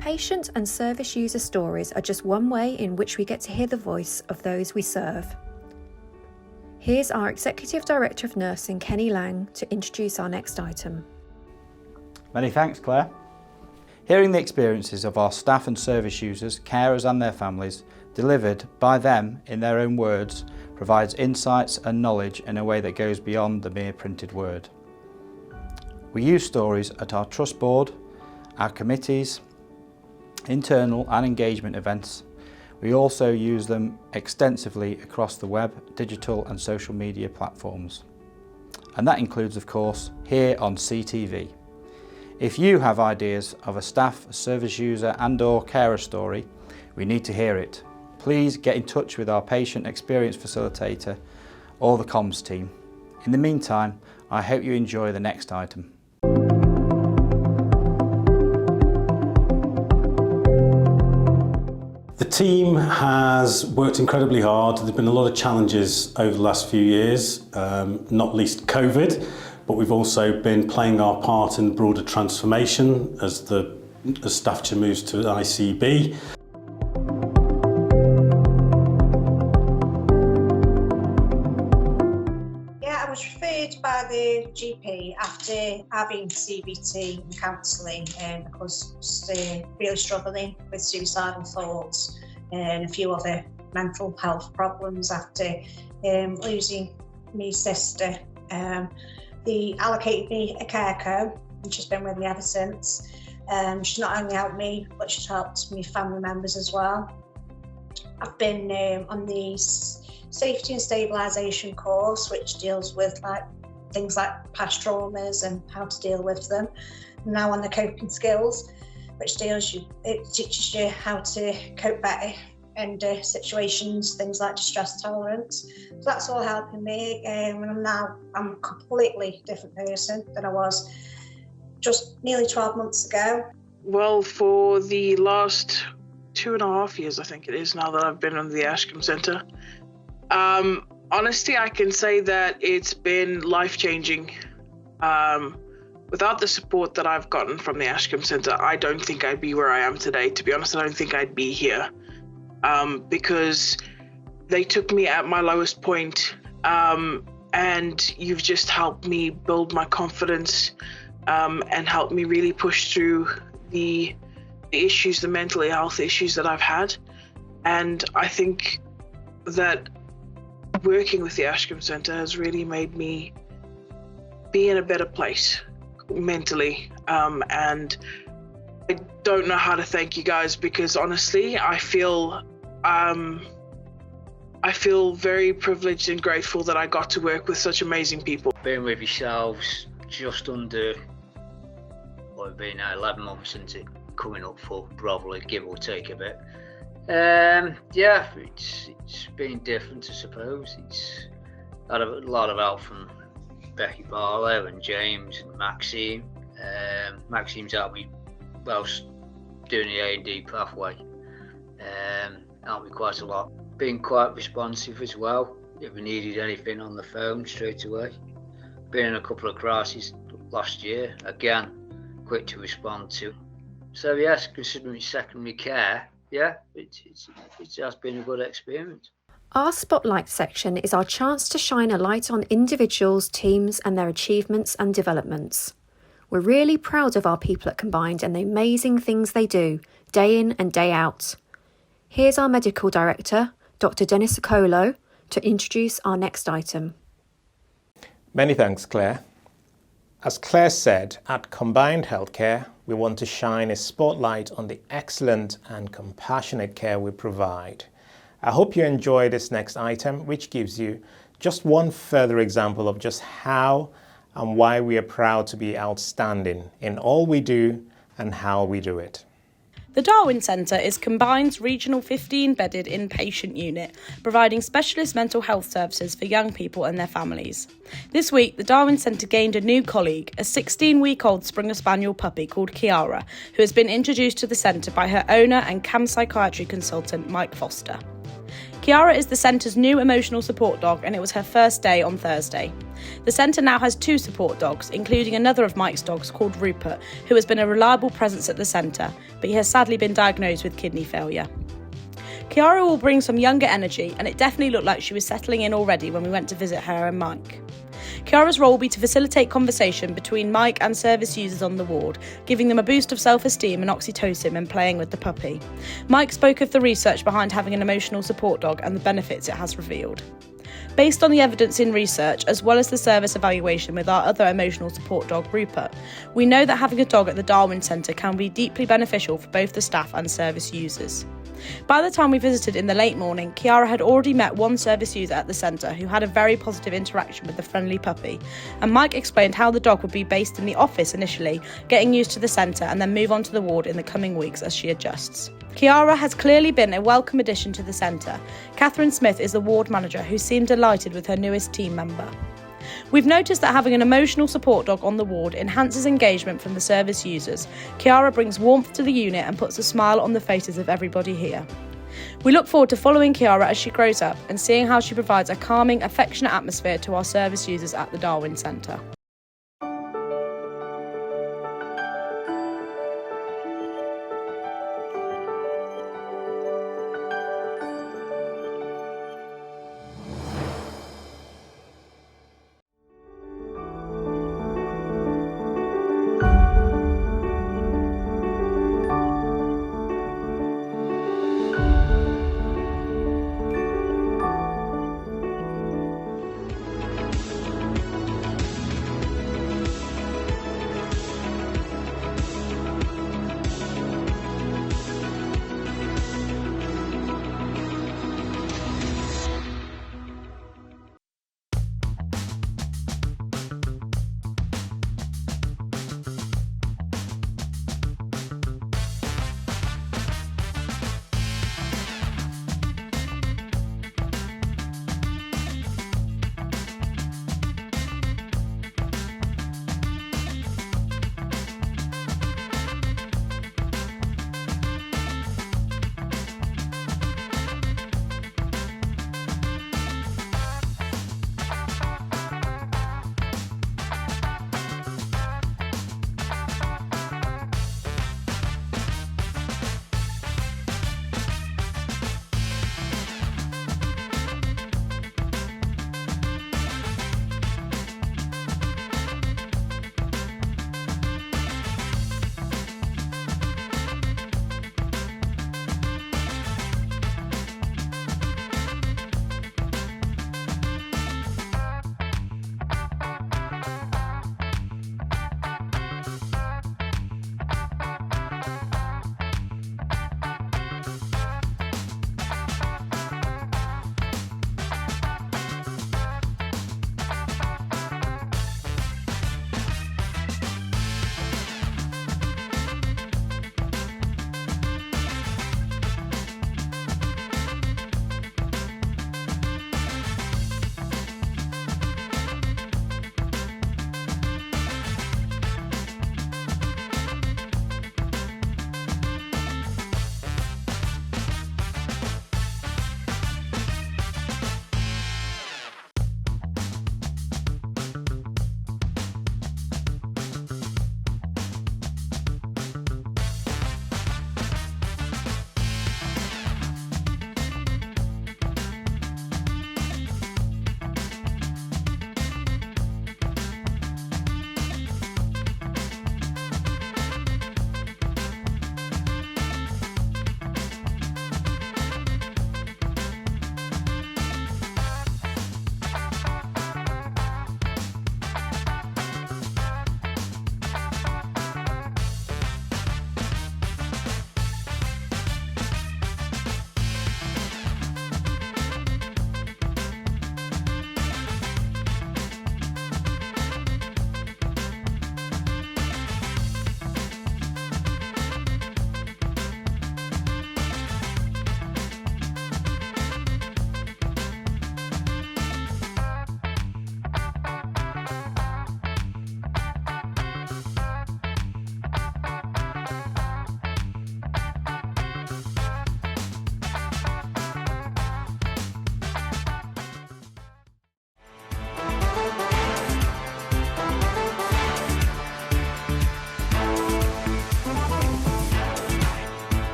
Patient and service user stories are just one way in which we get to hear the voice of those we serve. Here's our Executive Director of Nursing, Kenny Lang, to introduce our next item. Many thanks, Claire. Hearing the experiences of our staff and service users, carers and their families, delivered by them in their own words, provides insights and knowledge in a way that goes beyond the mere printed word. We use stories at our trust board, our committees, internal and engagement events. We also use them extensively across the web, digital and social media platforms. And that includes, of course, here on CTV. If you have ideas of a staff, a service user and/or carer story, we need to hear it. Please get in touch with our patient experience facilitator or the comms team. In the meantime, I hope you enjoy the next item. The team has worked incredibly hard. There's been a lot of challenges over the last few years, not least COVID, but we've also been playing our part in broader transformation as Staffordshire moves to ICB. Yeah, I was referred by the GP after having CBT and counselling because I was really struggling with suicidal thoughts and a few other mental health problems after losing my sister. They allocated me a care co, and she's been with me ever since. She's not only helped me, but she's helped my family members as well. I've been on the safety and stabilisation course, which deals with things like past traumas and how to deal with them. I'm now on the coping skills, which teaches you how to cope better in situations, things like distress tolerance. So that's all helping me, and I'm a completely different person than I was just nearly 12 months ago. Well, for the last 2.5 years, I think it is now that I've been on the Ashcombe Centre. Honestly, I can say that it's been life-changing. Without the support that I've gotten from the Ashcombe Centre, I don't think I'd be where I am today. To be honest, I don't think I'd be here because they took me at my lowest point, and you've just helped me build my confidence and helped me really push through the issues, the mental health issues that I've had. And I think that working with the Ashcombe Centre has really made me be in a better place mentally, and I don't know how to thank you guys, because honestly I feel very privileged and grateful that I got to work with such amazing people. Been with yourselves just under, well, been 11 months into coming up for probably, give or take a bit. Yeah, it's been different, I suppose. It's had a lot of help from Becky Barlow and James and Maxine. Maxine's helped me whilst doing the A&D pathway. Helped me quite a lot. Been quite responsive as well. If we needed anything on the phone straight away. Been in a couple of crises last year. Again, quick to respond to. So yes, considering it's secondary care, yeah, it has been a good experience. Our Spotlight section is our chance to shine a light on individuals, teams and their achievements and developments. We're really proud of our people at Combined and the amazing things they do, day in and day out. Here's our Medical Director, Dr. Dennis Okolo, to introduce our next item. Many thanks, Claire. As Claire said, at Combined Healthcare, we want to shine a spotlight on the excellent and compassionate care we provide. I hope you enjoy this next item, which gives you just one further example of just how and why we are proud to be outstanding in all we do and how we do it. The Darwin Centre is Combined's regional 15-bedded inpatient unit, providing specialist mental health services for young people and their families. This week, the Darwin Centre gained a new colleague, a 16-week-old Springer Spaniel puppy called Kiara, who has been introduced to the centre by her owner and CAM psychiatry consultant, Mike Foster. Kiara is the centre's new emotional support dog, and it was her first day on Thursday. The centre now has 2 support dogs, including another of Mike's dogs called Rupert, who has been a reliable presence at the centre, but he has sadly been diagnosed with kidney failure. Kiara will bring some younger energy, and it definitely looked like she was settling in already when we went to visit her and Mike. Kiara's role will be to facilitate conversation between Mike and service users on the ward, giving them a boost of self-esteem and oxytocin when playing with the puppy. Mike spoke of the research behind having an emotional support dog and the benefits it has revealed. Based on the evidence in research, as well as the service evaluation with our other emotional support dog, Rupert, we know that having a dog at the Darwin Centre can be deeply beneficial for both the staff and service users. By the time we visited in the late morning, Kiara had already met one service user at the centre who had a very positive interaction with the friendly puppy, and Mike explained how the dog would be based in the office initially, getting used to the centre and then move on to the ward in the coming weeks as she adjusts. Kiara has clearly been a welcome addition to the centre. Catherine Smith is the ward manager who seemed delighted with her newest team member. We've noticed that having an emotional support dog on the ward enhances engagement from the service users. Kiara brings warmth to the unit and puts a smile on the faces of everybody here. We look forward to following Kiara as she grows up and seeing how she provides a calming, affectionate atmosphere to our service users at the Darwin Centre.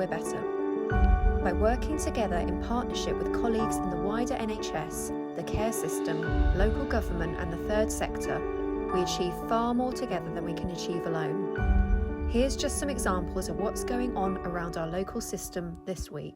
we're better. By working together in partnership with colleagues in the wider NHS, the care system, local government and the third sector, we achieve far more together than we can achieve alone. Here's just some examples of what's going on around our local system this week.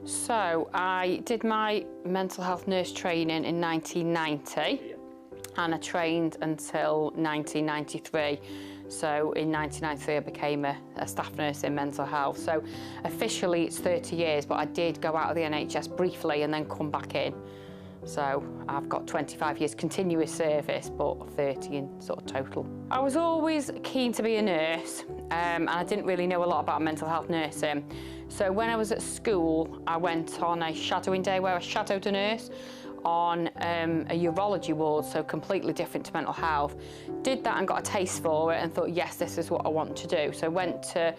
So I did my mental health nurse training in 1990 and I trained until 1993. So in 1993 I became a staff nurse in mental health. So officially it's 30 years, but I did go out of the NHS briefly and then come back in. So I've got 25 years continuous service, but 30 in sort of total. I was always keen to be a nurse, and I didn't really know a lot about mental health nursing. So when I was at school, I went on a shadowing day where I shadowed a nurse on a urology ward, so completely different to mental health. Did that and got a taste for it and thought, yes, this is what I want to do. So I went to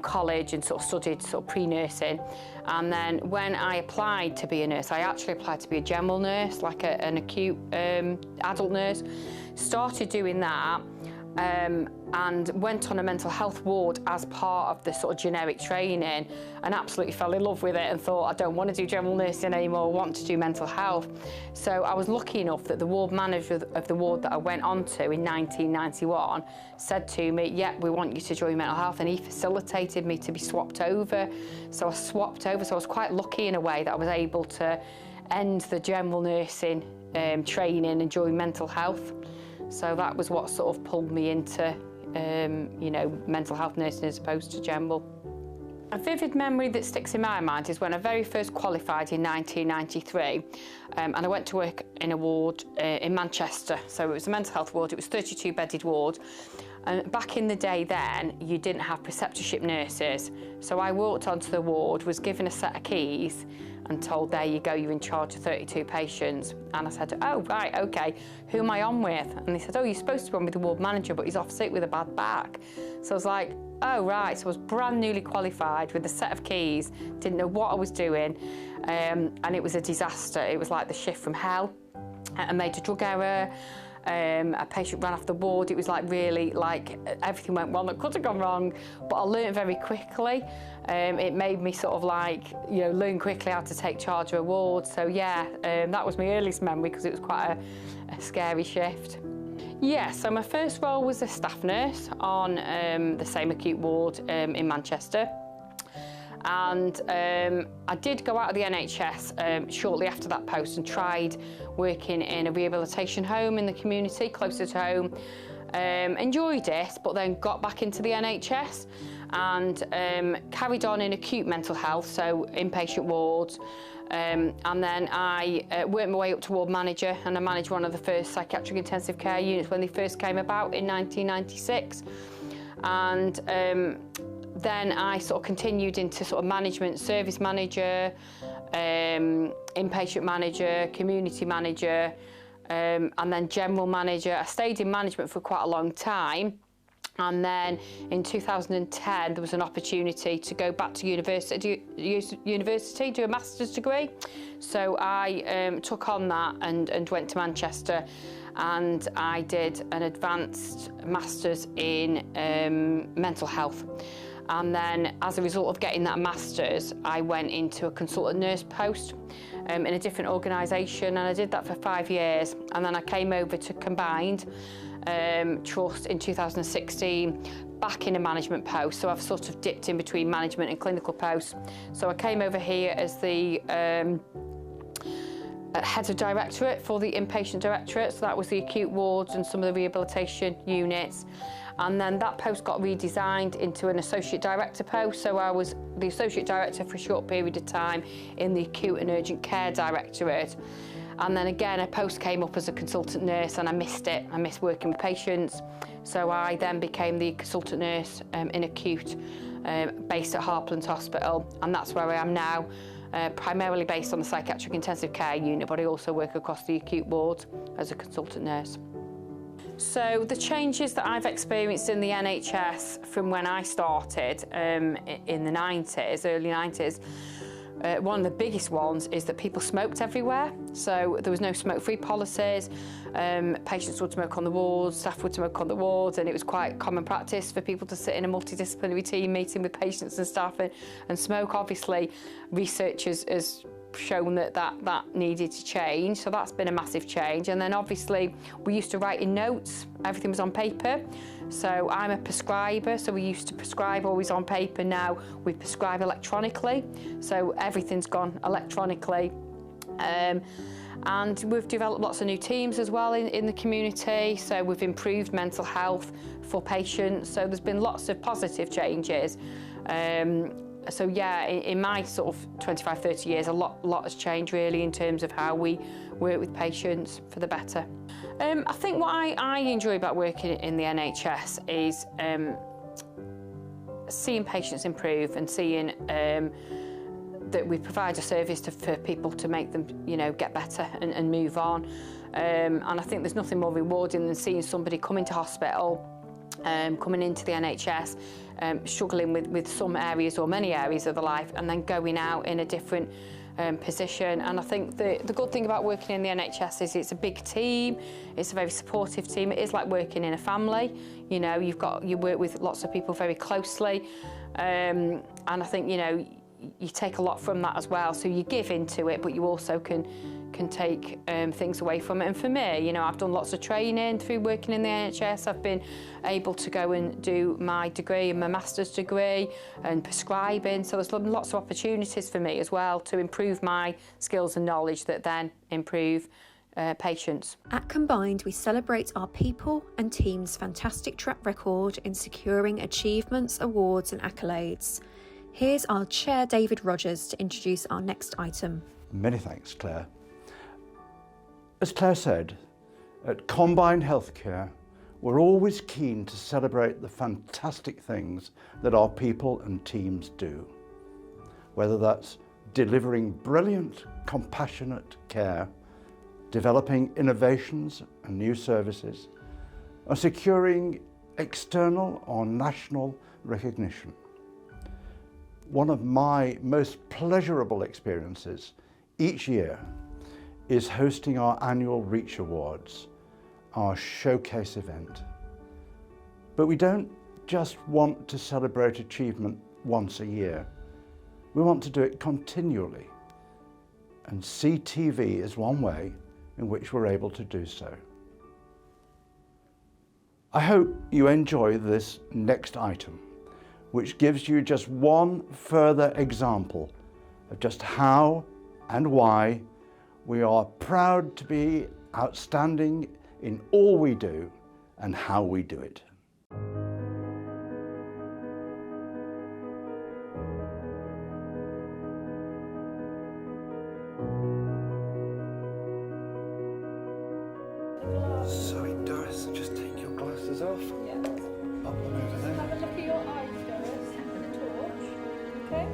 college and sort of studied sort of pre-nursing, and then when I applied to be a nurse, I actually applied to be a general nurse, like an acute adult nurse. Started doing that, and went on a mental health ward as part of the sort of generic training, and absolutely fell in love with it and thought, I don't want to do general nursing anymore, I want to do mental health. So I was lucky enough that the ward manager of the ward that I went on to in 1991 said to me, yeah, we want you to join mental health, and he facilitated me to be swapped over. So I swapped over, so I was quite lucky in a way that I was able to end the general nursing training and join mental health. So that was what sort of pulled me into, you know, mental health nursing as opposed to general. A vivid memory that sticks in my mind is when I very first qualified in 1993, and I went to work in a ward in Manchester. So it was a mental health ward, it was a 32-bedded ward. And back in the day then, you didn't have preceptorship nurses. So I walked onto the ward, was given a set of keys and told, there you go, you're in charge of 32 patients. And I said, oh, right, okay, who am I on with? And they said, oh, you're supposed to be on with the ward manager, but he's off sick with a bad back. So I was like, oh, right. So I was brand newly qualified with a set of keys, didn't know what I was doing, and it was a disaster. It was like the shift from hell. I made a drug error. A patient ran off the ward. It was like really like everything went wrong that could have gone wrong, but I learned very quickly. It made me sort of like, you know, learn quickly how to take charge of a ward. So yeah, that was my earliest memory because it was quite a scary shift. Yeah, so my first role was a staff nurse on the same acute ward in Manchester. And I did go out of the NHS shortly after that post and tried working in a rehabilitation home in the community, closer to home. Enjoyed it, but then got back into the NHS and carried on in acute mental health, so inpatient wards. And then I worked my way up to ward manager, and I managed one of the first psychiatric intensive care units when they first came about in 1996. And then I sort of continued into sort of management, service manager, inpatient manager, community manager, and then general manager. I stayed in management for quite a long time. And then in 2010, there was an opportunity to go back to university, do a master's degree. So I took on that and went to Manchester, and I did an advanced master's in mental health. And then as a result of getting that master's, I went into a consultant nurse post in a different organisation, and I did that for 5 years. And then I came over to Combined Trust in 2016, back in a management post. So I've sort of dipped in between management and clinical posts. So I came over here as the head of directorate for the inpatient directorate. So that was the acute wards and some of the rehabilitation units. And then that post got redesigned into an associate director post. So I was the associate director for a short period of time in the acute and urgent care directorate. And then again, a post came up as a consultant nurse, and I missed it. I missed working with patients. So I then became the consultant nurse in acute, based at Harplands Hospital. And that's where I am now, primarily based on the psychiatric intensive care unit, but I also work across the acute ward as a consultant nurse. So the changes that I've experienced in the NHS from when I started in the 90s, early 90s, one of the biggest ones is that people smoked everywhere. So there was no smoke-free policies. Patients would smoke on the wards, staff would smoke on the wards, and it was quite common practice for people to sit in a multidisciplinary team meeting with patients and staff and smoke. Obviously, research has shown that needed to change, so that's been a massive change. And then obviously we used to write in notes, everything was on paper. So I'm a prescriber, so we used to prescribe always on paper. Now we prescribe electronically, so everything's gone electronically. And we've developed lots of new teams as well in the community, so we've improved mental health for patients, so there's been lots of positive changes. So yeah, in my sort of 25, 30 years, a lot has changed really in terms of how we work with patients for the better. I think what I enjoy about working in the NHS is seeing patients improve and seeing that we provide a service for people to make them, you know, get better and move on. And I think there's nothing more rewarding than seeing somebody come into hospital, coming into the NHS, struggling with some areas or many areas of their life, and then going out in a different position. And I think the good thing about working in the NHS is it's a big team, it's a very supportive team. It is like working in a family. You know, you work with lots of people very closely, and I think, you know, you take a lot from that as well. So you give into it, but you also can take things away from it. And for me, you know, I've done lots of training through working in the NHS. I've been able to go and do my degree and my master's degree and prescribing. So there's lots of opportunities for me as well to improve my skills and knowledge that then improve patients. At Combined, we celebrate our people and team's fantastic track record in securing achievements, awards and accolades. Here's our chair, David Rogers, to introduce our next item. Many thanks, Claire. As Claire said, at Combined Healthcare, we're always keen to celebrate the fantastic things that our people and teams do. Whether that's delivering brilliant, compassionate care, developing innovations and new services, or securing external or national recognition. One of my most pleasurable experiences each year is hosting our annual Reach Awards, our showcase event. But we don't just want to celebrate achievement once a year. We want to do it continually. And CTV is one way in which we're able to do so. I hope you enjoy this next item, which gives you just one further example of just how and why we are proud to be outstanding in all we do and how we do it. Sorry, Doris, just take your glasses off. Yeah. Pop them over there. Have a look at your eyes, Doris, with the torch. Okay?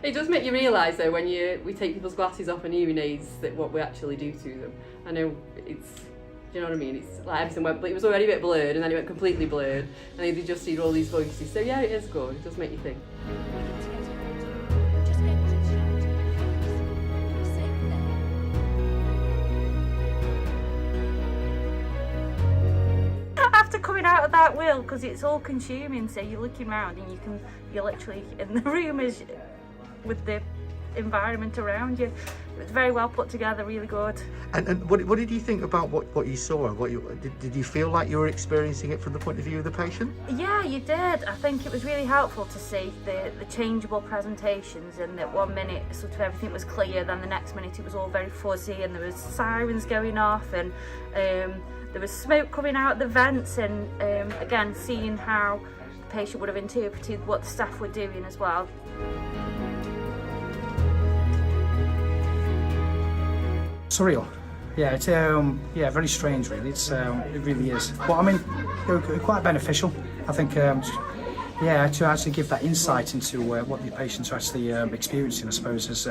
It does make you realise though when we take people's glasses off and hearing aids that what we actually do to them. I know it's, do you know what I mean? It's like everything went, it was already a bit blurred and then it went completely blurred and then you just hear all these voices. So yeah, it is good. It does make you think. After coming out of that wheel, because it's all consuming, so you're looking around and you're literally in the room as with the environment around you. It was very well put together, really good. And what did you think about what you saw? Did you feel like you were experiencing it from the point of view of the patient? Yeah, you did. I think it was really helpful to see the changeable presentations, and that 1 minute sort of everything was clear, then the next minute it was all very fuzzy and there was sirens going off and there was smoke coming out the vents, and again, seeing how the patient would have interpreted what the staff were doing as well. Surreal. Yeah, it's very strange really. It's it really is. But I mean, quite beneficial. I think to actually give that insight into what the patients are actually experiencing, I suppose, is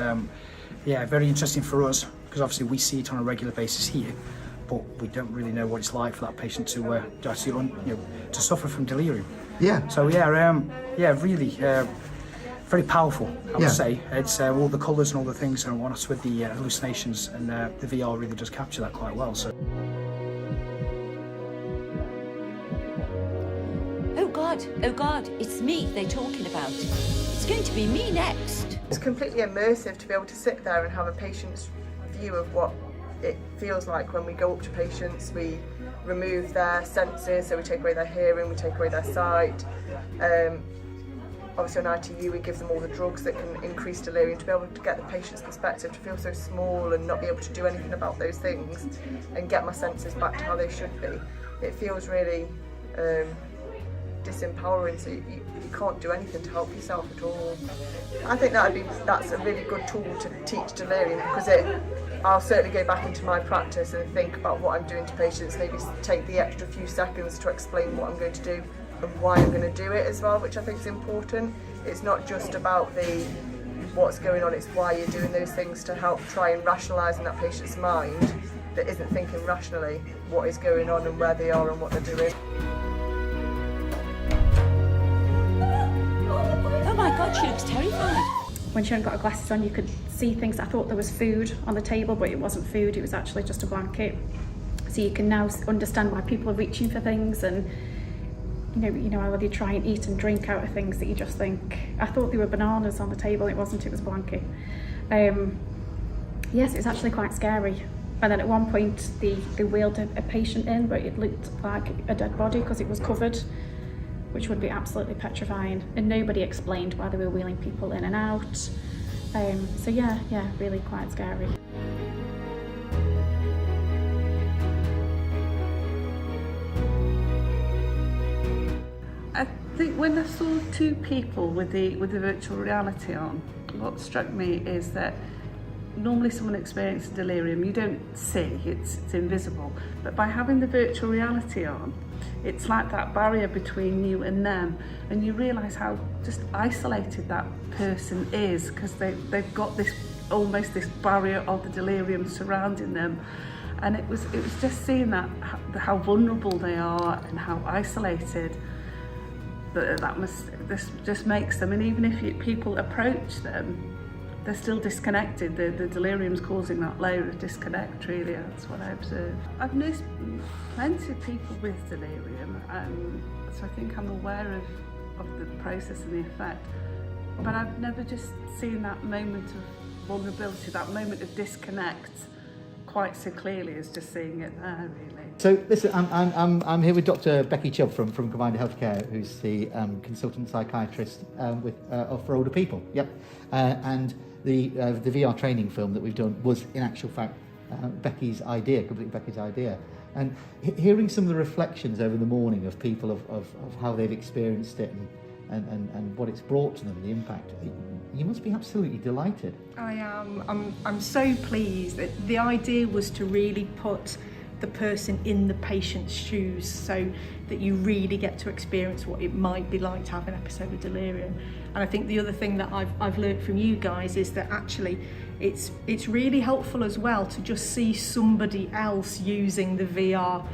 very interesting for us, because obviously we see it on a regular basis here, but we don't really know what it's like for that patient to actually to suffer from delirium. Yeah. So really. Very powerful, I would say. It's all the colours and all the things and whatnot with the hallucinations, and the VR really does capture that quite well. So. Oh God, it's me they're talking about. It's going to be me next. It's completely immersive to be able to sit there and have a patient's view of what it feels like when we go up to patients. We remove their senses, so we take away their hearing, we take away their sight. Obviously on ITU we give them all the drugs that can increase delirium, to be able to get the patient's perspective, to feel so small and not be able to do anything about those things and get my senses back to how they should be. It feels really disempowering, so you can't do anything to help yourself at all. I think that's a really good tool to teach delirium, because I'll certainly go back into my practice and think about what I'm doing to patients, maybe take the extra few seconds to explain what I'm going to do and why I'm going to do it as well, which I think is important. It's not just about what's going on, it's why you're doing those things, to help try and rationalise in that patient's mind that isn't thinking rationally what is going on and where they are and what they're doing. Oh my God, she looks terrified. when she hadn't got her glasses on, you could see things. I thought there was food on the table, but it wasn't food, it was actually just a blanket. So you can now understand why people are reaching for things, and you know how they try and eat and drink out of things that you just think, I thought there were bananas on the table, it wasn't, it was a blanket. Yes, it's actually quite scary. And then at one point they wheeled a patient in, but it looked like a dead body because it was covered, which would be absolutely petrifying. And nobody explained why they were wheeling people in and out. So yeah, really quite scary. I think when I saw two people with the virtual reality on, what struck me is that normally someone experiences delirium, you don't see, it's invisible. But by having the virtual reality on, it's like that barrier between you and them, and you realise how just isolated that person is, because they've got this almost this barrier of the delirium surrounding them. And it was just seeing that how vulnerable they are and how isolated this just makes them. And even if people approach them, they're still disconnected. The delirium's causing that layer of disconnect, really. That's what I observed. I've nursed plenty of people with delirium, so I think I'm aware of the process and the effect. But I've never just seen that moment of vulnerability, that moment of disconnect quite so clearly as just seeing it there, really. So listen, I'm here with Dr. Becky Chubb from Combined Healthcare, who's the consultant psychiatrist for older people. Yep, and the VR training film that we've done was, in actual fact, Becky's idea, completely Becky's idea. And hearing some of the reflections over the morning of people of how they've experienced it and what it's brought to them, the impact, you must be absolutely delighted. I am. I'm so pleased. That the idea was to really put the person in the patient's shoes, so that you really get to experience what it might be like to have an episode of delirium. And I think the other thing that I've learned from you guys is that actually it's really helpful as well to just see somebody else using the VR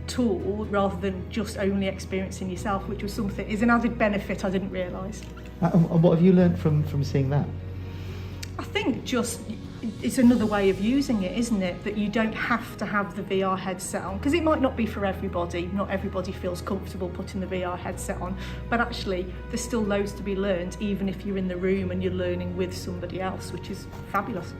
tool rather than just only experiencing yourself, which was something is an added benefit I didn't realise. And what have you learned from seeing that? I think just it's another way of using it, isn't it? That you don't have to have the VR headset on, because it might not be for everybody. Not everybody feels comfortable putting the VR headset on, but actually there's still loads to be learned, even if you're in the room and you're learning with somebody else, which is fabulous.